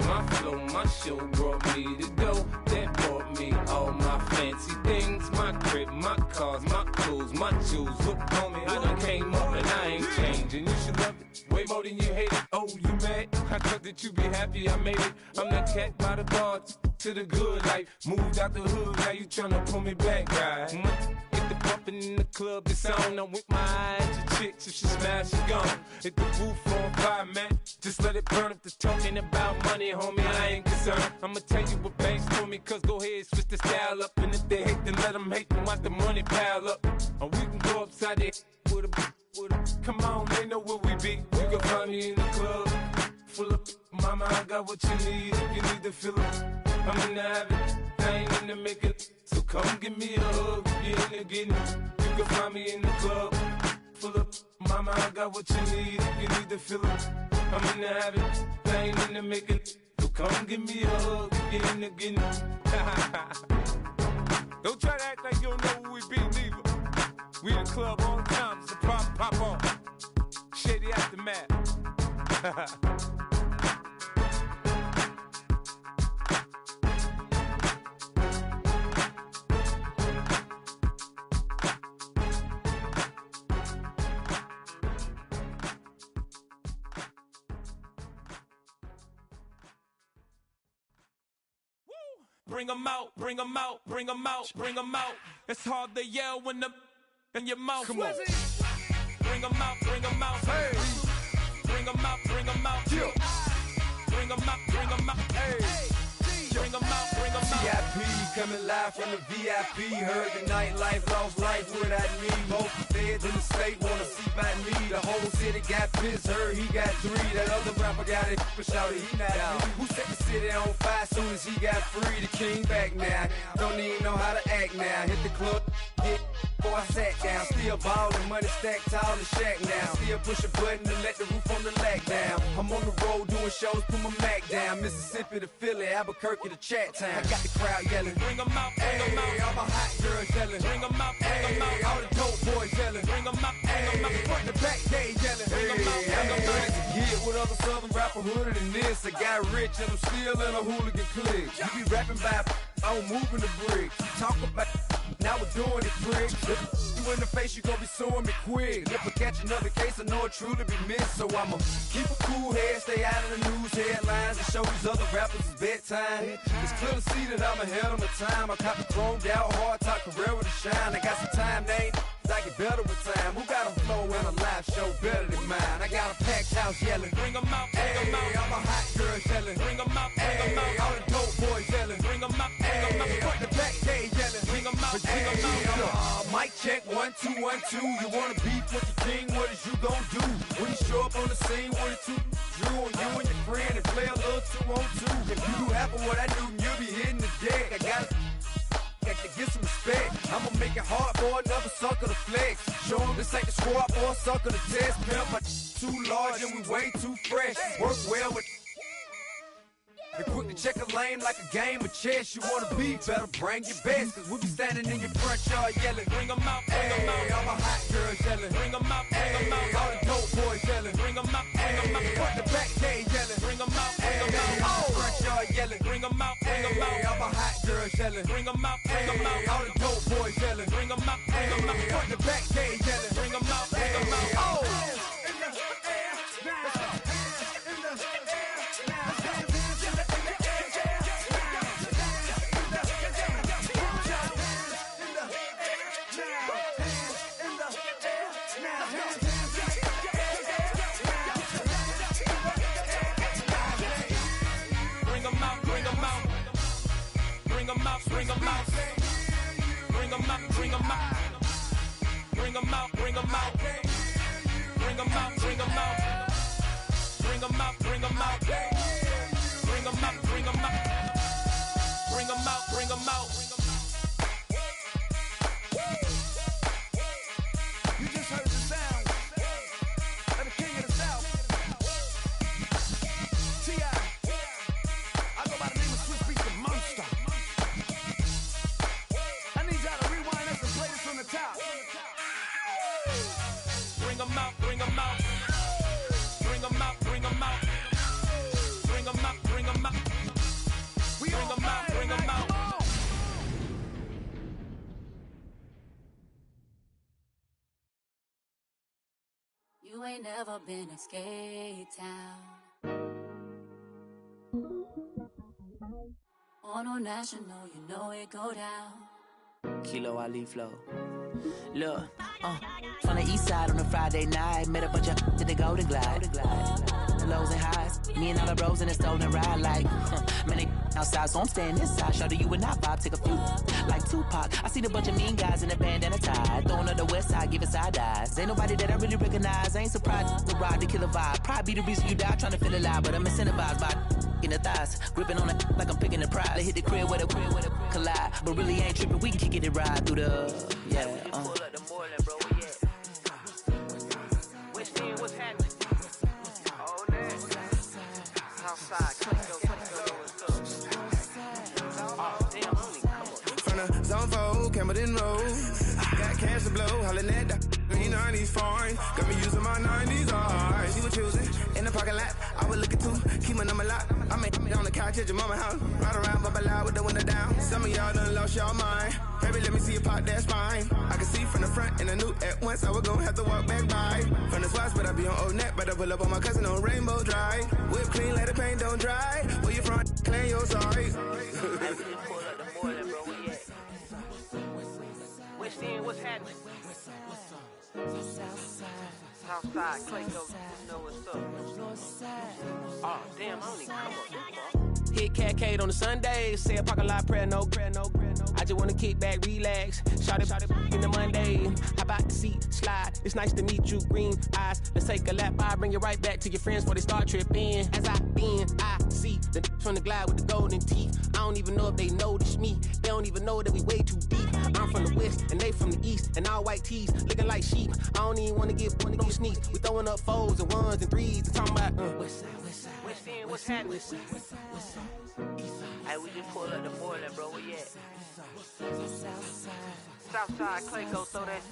My flow, my show brought me to go. That brought me all my fancy things. My crib, my cars, my clothes, my jewels. Look, homie, I done came up and I ain't changing. You should love it way more than you hate it. Oh, you mad? I thought that you be happy I made it. I'm that cat by the bar to the good life. Moved out the hood, now you tryna pull me back, right? Get the bumpin' in the club, it's on. I'm with my eyes to chicks, if she smash, she gone. Hit the roof on fire, man. Just let it burn. If the talking about money, homie, I ain't concerned. I'ma tell you what banks told me, cause go ahead, switch the style up. And if they hate, then let them hate, then watch the money pile up. Or we can go upside there with a. Come on, they know where we be. You can find me in the club. Full of mama, I got what you need if you need to feel it. I'm in the habit, I ain't in the make it. So come give me a hug, if you're in the getting it. You can find me in the club. Full of mama, I got what you need if you need to feel it. I'm in the habit, I ain't in the make it. So come give me a hug, if you're in the getting it. Don't try to act like you don't know who we be, neither. We in the club all the time, it's a pop on. Shady Aftermath. Bring 'em out, bring 'em out, bring 'em out, bring 'em out. It's hard to yell when the in your mouth. Come on. Bring 'em out, bring 'em out. Hey. Bring 'em out, bring 'em out. Yeah. Bring 'em out, bring 'em out. Hey. Bring 'em out, bring 'em out. VIP coming live from the VIP. Heard the nightlife, lost life without me. Most feds in the state wanna see by me. The whole city got pissed, heard he got 3. That other rapper got it, but shouted he not out. Who set the city on fire soon as he got free? The king back now, don't even know how to act now. Hit the club, hit. Before I sat down, still ballin', money stacked tall in shack now. Still push a button to let the roof on the lag down. I'm on the road doing shows, put my Mac down. Mississippi to Philly, Albuquerque to Chat Town. I got the crowd yelling, bring 'em out, bring 'em out. All my hot girls yelling, bring 'em out, bring 'em out. All the dope boys yelling, bring 'em out, bring 'em out. Front the back, they yelling, bring 'em out, bring 'em out. Get with other southern rapper hooded than this. I got rich and I'm still in a hooligan clique. You be rapping by, I'm moving the bricks. Talk about, now we're doing it, prick. You in the face, you gon' be suing me quick. If I catch another case, I know it truly be missed. So I'ma keep a cool head, stay out of the news headlines, and show these other rappers it's bedtime. It's clear to see that I'm ahead of my time. I cop the chromed out, hard top career with a shine. I got some time, name. I get better with time. Who got a flow and a live show better than mine? I got a packed house yelling, bring 'em out, bring 'em out. All my hot girls yelling, bring 'em out, bring 'em out. All the dope boys yelling, bring 'em out, bring 'em out. Front the back, they yelling, bring 'em out, bring 'em out. Mic check, 1 2 1 2. You wanna beef with the king? What is you gon' do when you show up on the scene? 1 2 drew on you and your friend and play a little 2 on 2. If you do half of what I do, you'll be hitting the deck. I gotta get some respect. I'ma make it hard for another sucker to flex. Show 'em this ain't the squad or a sucker to test. Pimp, my too large and we way too fresh. Work well with. And quick to check a lane like a game of chess. You wanna be better, bring your best. Cause we be standing in your front yard yelling, bring 'em out, bring 'em out. All my hot girls yelling, bring 'em out, bring 'em out. All the dope boys yelling, bring 'em out, bring 'em out. Front the back, they yelling, bring 'em out, bring 'em out. All the front yard yelling, bring 'em out, bring 'em out. All my hot girls yelling, bring 'em out, bring 'em out. All the dope boys yelling, bring 'em out, bring 'em out. Front the back, they yelling, bring 'em out, bring 'em out. Oh! bring 'em out, bring 'em out. Bring 'em out, bring 'em out. Bring 'em out, bring 'em out. Bring 'em out, bring 'em out. Bring 'em out, bring 'em out. Bring 'em out, bring 'em out. Bring 'em out, bring 'em out. Bring 'em out, bring 'em out. You just heard the sound of the king of the South. T.I. I go by the name of Swiss Beats the Monster. I need y'all to rewind us and play this from the top. Bring 'em out, bring 'em out. Bring 'em out, bring 'em out. Bring 'em out, bring 'em out. Bring 'em out, bring 'em out. You ain't never been in Skate Town. On a national, you know it go down. Kilo Ali flow. Look, from the east side on a Friday night, met a bunch of to the Golden Glide. The lows and highs, me and all the bros in a stolen ride. Like, man, they outside, so I'm staying inside. Show you and I vibe, take a few. Like Tupac, I seen a bunch of mean guys in a bandana tie. Throwing up the west side, giving side eyes. Ain't nobody that I really recognize. I ain't surprised to ride the killer vibe. Probably be the reason you die trying to feel alive, but I'm incentivized by in the thighs, gripping on it like I'm picking the prize. They hit the crib with a collide, but really ain't tripping. We can kick it and ride through the Pull up the Moreland, bro. We at West End, what's happening? All that. Southside, Clinko, what's up? Oh, damn, homie, come on. From the zone 4, Campbellton Road. Got cash to blow, hollin' at the green 90s foreign. Got me using my 90s, alright. She was choosing in the parking lot. I was looking too, keep my number locked. I made on the couch at your mama house. Ride around, bubble loud with the window down. Some of y'all done lost y'all mind. Baby, let me see you pop that spine. I can see from the front and I knew at once I was gonna have to walk back by. From the spots, but I be on Old Neck. But I pull up on my cousin on Rainbow Drive. Whip clean, let the paint don't dry. Where you from? Clean your sorry. Pull up the Moreland, bro. We at West End, what's happening? Southside, Clinko, you know what's up. Oh, damn, homie, come on. Hit Catcade on the Sundays, say a parking lot prayer, no. I just wanna kick back, relax, shout it in the Monday. How about the seat, slide, it's nice to meet you, green eyes. Let's take a lap, I bring you right back to your friends before they start tripping. As I see the from the glide with the golden teeth. I don't even know if they notice me, they don't even know that we way too deep. I'm from the west, and they from the east, and all white tees, looking like sheep. I don't even wanna get sneak. We throwing up 4s and 1s and 3s and talking about West End, what's happening? Hey, we just pull up the Moreland, bro. We at Southside, Clinko, throw that.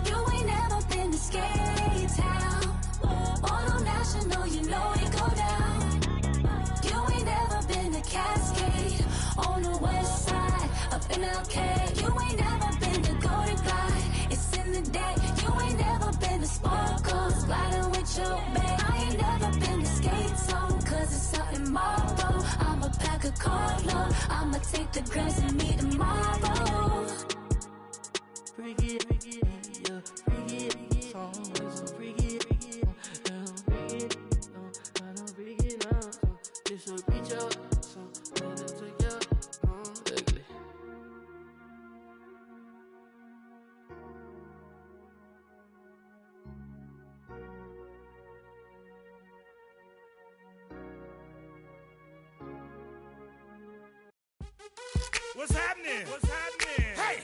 You ain't never been to Skate Town. On a national, you know it go down. You ain't never been to Cascade. On the west side, up in LK. You ain't never been to Golden Glide. It's in the day. You ain't never been to Sparkles, gliding with your babe. I ain't never been to Skate Zone, cause it's out in Marlboro. I'ma pack a carload. I'ma take the grams and meet tomorrow. Bring it, yeah, bring it, songs, bring it, bring it, I don't bring it up, this will reach out, so let it take you, ugly. What's happening? What's happening? Hey,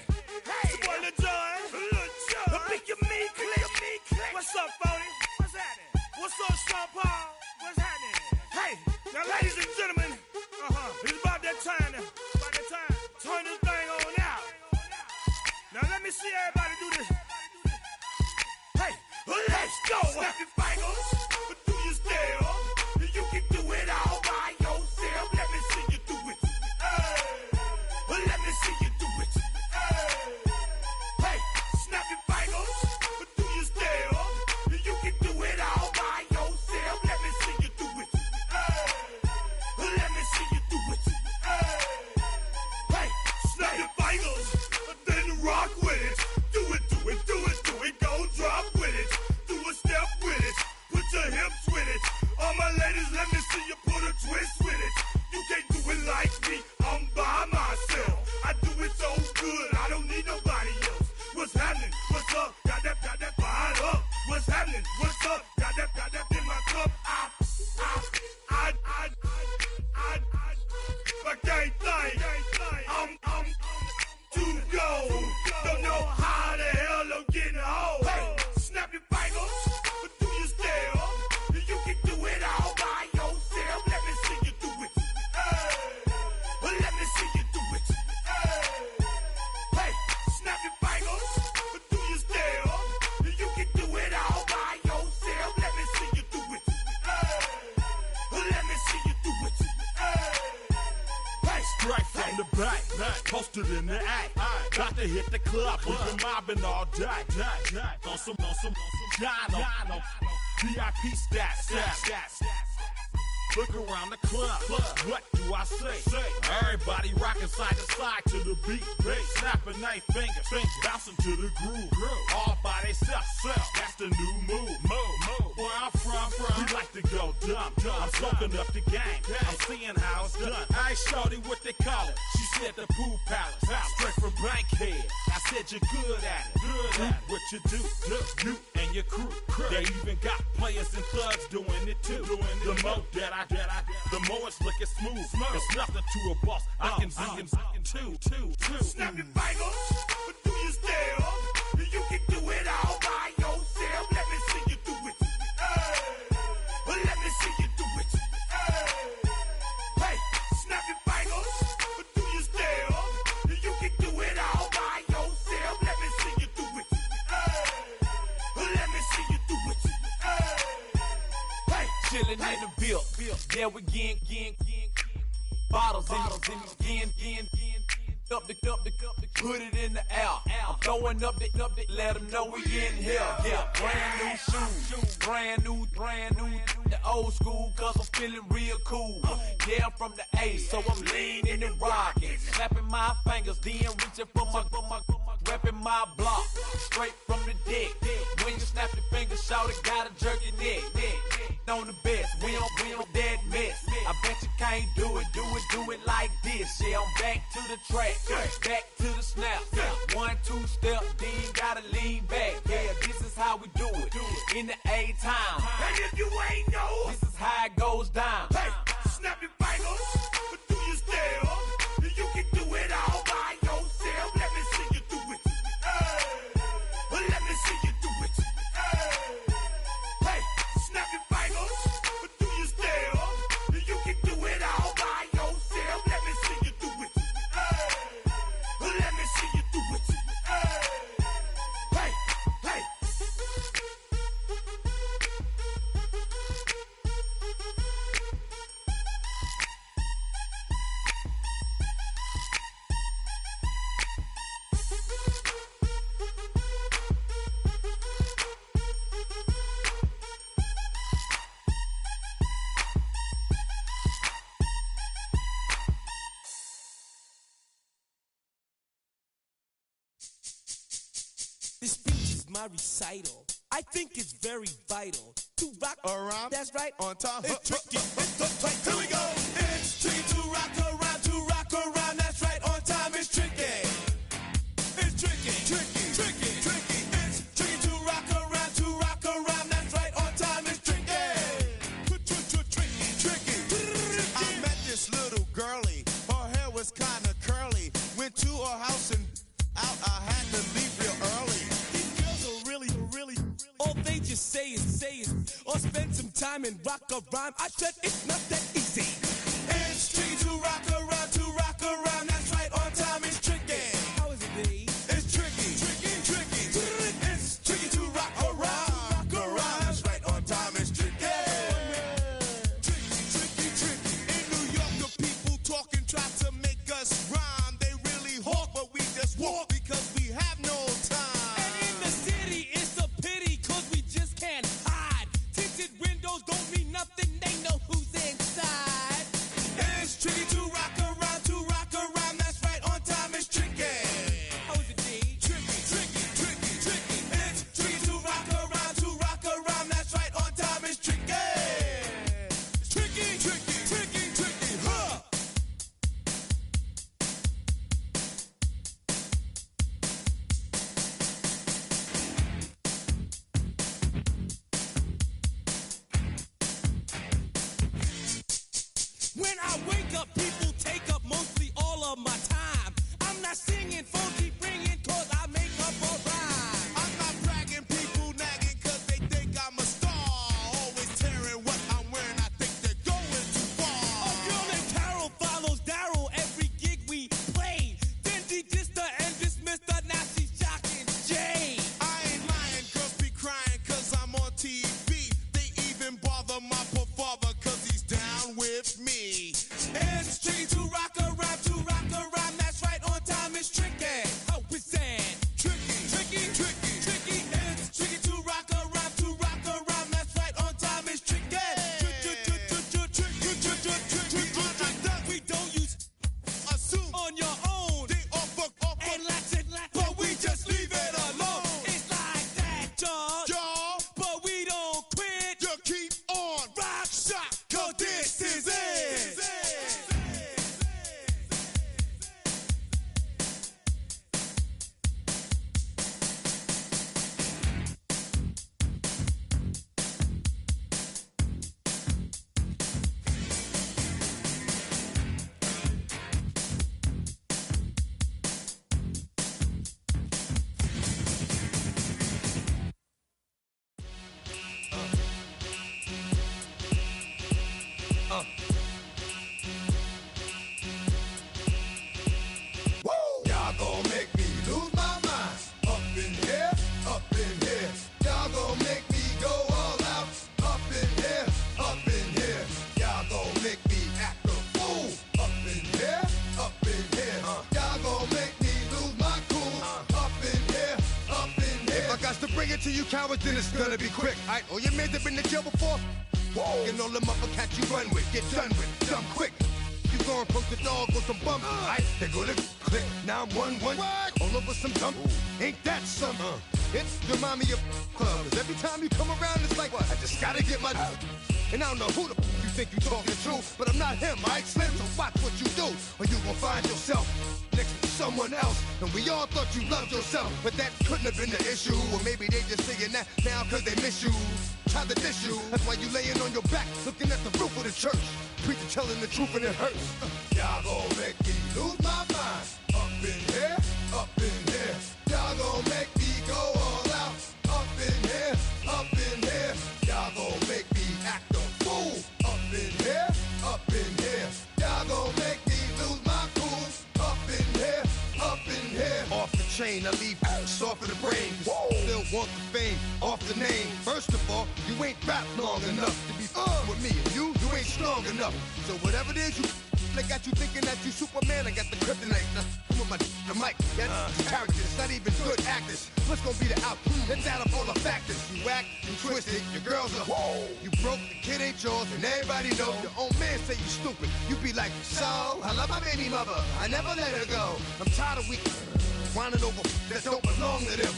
it's your boy Lil Jon. Pick your meat click. What's up, Phony? What's happening? What's up, Sean Paul? What's happening? Hey, now ladies and gentlemen, it's about that time. Turn this thing on out. Now let me see everybody do this. Hey, let's go. Snap your fingers, but do you still? You can do it all by yourself. Let me see you do it. Let me see you do it. Hey, snap your fingers, but do you still? You can do it all by yourself. Let me see you do it. Let me see you do it. Hey, snap your fingers, then rock with it. Do it, go drop with it. Do a step with it. night, posted in the act. Got to hit the club, we've been mobbing all day. On some Jono, VIP stats. Look around the club, what do I say? Everybody rocking side to side to the beat. Snapping their fingers, bouncing to the groove. All by themselves, that's the new move. Where I'm from, we like to go dumb. I'm soaking up the game, I'm seeing how it's done. I ain't shorty what they call it. She said the pool palace, straight from Bankhead. I said you're good at it. Do what you do, you and your crew. They even got players and thugs doing it too. The more that I the more it's looking smooth. It's nothing to a boss. I can see him two. Snap your fingers, do your style. You can do it all by yourself. Let me see you do it. Let me see you do it. Hey, snap your fingers, do your style. You can do it all by yourself. Let me see you do it. Let me see you do it. Hey, chillin' in the bill. Yeah, we getting bottles in up the put it in the air. I'm throwing up the let them know we in here. Yeah, brand new shoes, brand new, the old school, cause I'm feeling real cool. Yeah, I'm from the A, so I'm leaning and rocking, snapping my fingers, then reaching for my repping my block, straight from the deck. When you snap your fingers, shout it, gotta jerk your neck. On the best, we don't dead mess. I bet you can't do it like this. Yeah, I'm back to the track, back to the snap. 1, 2 step, then gotta lean back. Yeah, this is how we do it in the A time. And if you ain't know, this is how it goes down. Hey, snap your fingers, do your style. You can do it all by yourself. Let me see you do it. Let me see you do it. Hey, snap your fingers, do your style. You can do it all by yourself. Let me see you do it. Let me see you do it. Hey. This speech is my recital. I think it's very vital to rock around. That's right. On time. It's tricky. It's right. Here we go. It's tricky to rock around, to rock around. That's right. On time. It's tricky. It's tricky. It's tricky to rock around, to rock around. That's right. On time. It's tricky. I met this little girlie. Her hair was kind of curly. Went to her house and out. I had to leave real early. These girls are really. All they just say is, or spend some time and rock a rhyme. I said it's not that easy. It's tricky to rock around, to rock around. That's right, on time it's tricky. How is it, B? It's tricky. It's tricky to rock around. That's right, on time it's tricky. Tricky. In New York, the people talking try to make us rhyme. They really hawk, but we just walk because we have no time. And in the city, it's a pity, cause we just can't hide. Tinted windows don't mean nothing, they know who's inside. It's tricky to rock around, to rock around. That's right, on time it's tricky. How is it, D? Tricky. It's tricky to rock around. That's right, on time it's tricky. Tricky, huh? When I wake up, people take up mostly all of my time. I'm not singing, phone keep ringing, cause I make up a rhyme. I'm not bragging, people nagging, cause they think I'm a star. Always tearing what I'm wearing, I think they're going too far. A girl named Carol follows Daryl every gig we play. Then she dissed her and dismissed her, now she's shocking Jay. I ain't lying, girls be crying, cause I'm on TV. They even bother my poor father, cause he's down with me. It's tricky to rock around, then it's gonna be quick. Alright, all your men have been to jail before? Whoa, and all them upper cats you run with, get done with, dumb quick. You going poke the dog on some bum, alright, they gonna click. Now I'm 1-1, all over some dump. Ain't that some? It's remind me of club. 'Cause every time you come around, it's like, I just gotta get my. And I don't know who the you think you talking to, but I'm not him, alright, Slim? So watch what you do, or you gon' find yourself next to someone else. And we all thought you loved yourself, but that couldn't have been the issue. Or maybe they just saying that now cause they miss you. Try to diss you, that's why you laying on your back, looking at the roof of the church. Preacher telling the truth and it hurts. Y'all gon' make me lose my mind. Up in here, up in here. Y'all gon' make me go all out. Up in here, up in here. Y'all gon' make me act a fool. Up in here, up in here. Y'all gon' make me lose my cool. Up in here, up in here. Off the chain, I leave soft for the brain. Still want the fame, off the name. First of all, you ain't rap long enough to be with me. And you ain't strong enough. So whatever it is you they got you thinking that you Superman. I got the kryptonite. Now, come with the mic. That's characters, not even good actors. What's gonna be the outcome? Let's add up all the factors. You act, you twisted, your girls are you broke, the kid ain't yours, and everybody know. Your own man say you stupid. You be like, so, I love my baby mother. I never let her go. I'm tired of weak whining over that don't belong to them.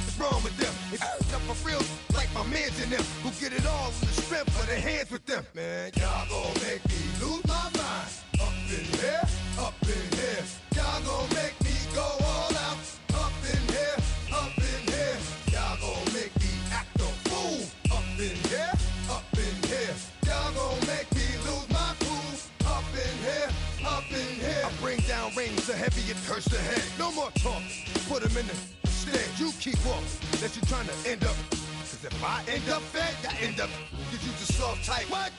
What's wrong with them? If you up for real, like my mans in them, who get it all in the strength of their hands with them. Man, y'all gon' make me lose my mind. Up in here, up in here. Y'all gon' make me go all out. Up in here, up in here. Y'all gon' make me act a fool. Up in here, up in here. Y'all gon' make me lose my cool. Up in here, up in here. I bring down rings so heavy it hurts the head. No more talk, put them in the stand. You keep walking, unless you're trying to end up. Cause if I end up fed, I end up. Cause you just soft type. What?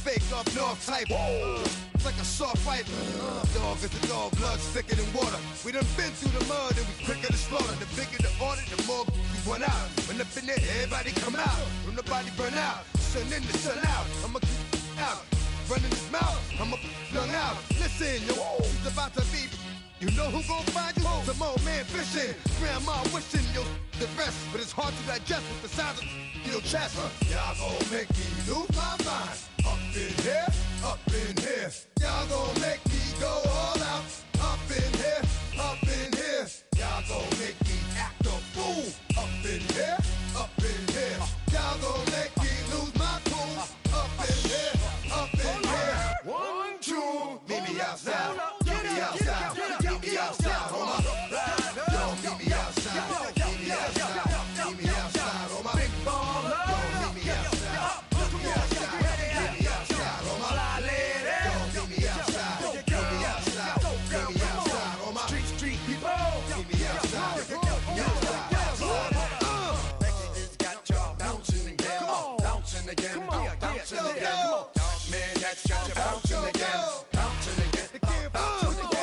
Fake up north type. It's like a soft fight. Dog is a dog, blood thicker than water. We done been through the mud and we quicker to slaughter. The bigger the order, the more we run out. When up in there, everybody come out. When nobody burn out, sun in the sun out. I'ma keep out. Running his mouth, I'ma flung out. Listen, yo, it's about to be. You know who gon' find you? Some old man fishing. Grandma wishing you the best, but it's hard to digest with the sound of your chest. Y'all gon' make me lose my mind. Up in here, up in here. Y'all gon' make me go all out. Up in here, up in here. Y'all gon' make me act a fool. Up in here, up in here. Y'all gon' make me lose my cool. Up in here, up in here. 1, 2, meet me outside. Meet me outside. Meet me outside, on my yo, meet me outside. Meet me outside. Meet me outside, on my big baller. Yo, meet me outside. Meet me outside. Meet me outside, on my fly lady. Yo, meet me outside. Meet me outside. Meet me outside, on my street people. Meet me outside. Meet me outside. It's got y'all bouncing again, bouncing again, bouncing again. Man, that's got you bouncing again, bouncing again, bouncing again.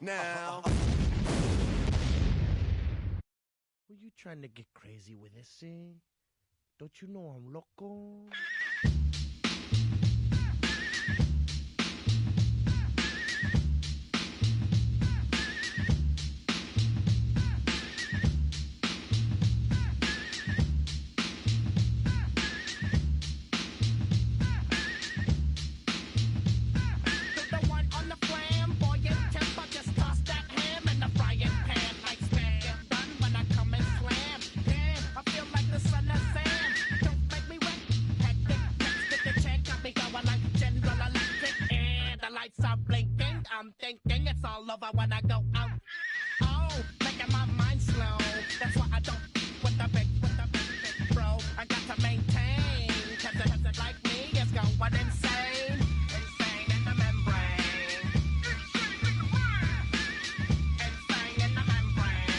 Now, were you trying to get crazy with this, eh? Don't you know I'm loco? I'm thinking it's all over when I go out. Oh, making my mind slow. That's why I don't with the big bro. I got to maintain, cause it like me is going insane. Insane in the membrane. Insane in the membrane.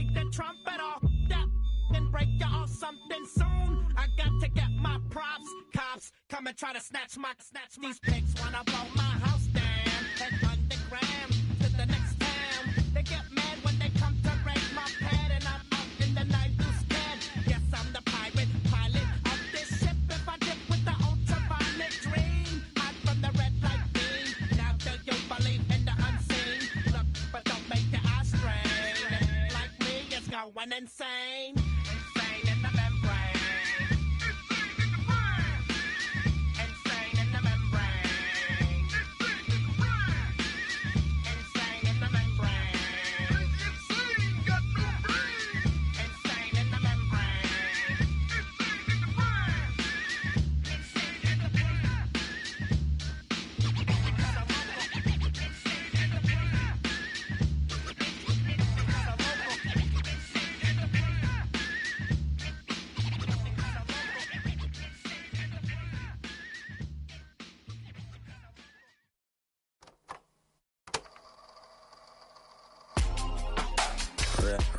make the trumpet off that and break you off something soon. I got to get my props. Cops come and try to snatch these pigs wanna blow my house down. Head underground to the next town. They get mad when they come to raid my pad, and I'm out in the night too scared. Yes, I'm the pirate pilot of this ship. If I dip with the ultraviolet dream, hide from the red light beam. Now do you believe in the unseen? Look, but don't make your eyes strain. Like me, it's going insane. Insane in the membrane. Insane in the membrane. Insane in the membrane. Insane got no brain. Insane in the membrane. Insane in the brain.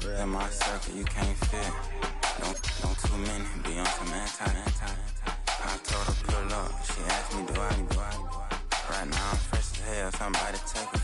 Real in my circle, you can't fit. Don't too many be on some anti. I told her pull up, she asked me do I. Right now I'm fresh as hell, somebody take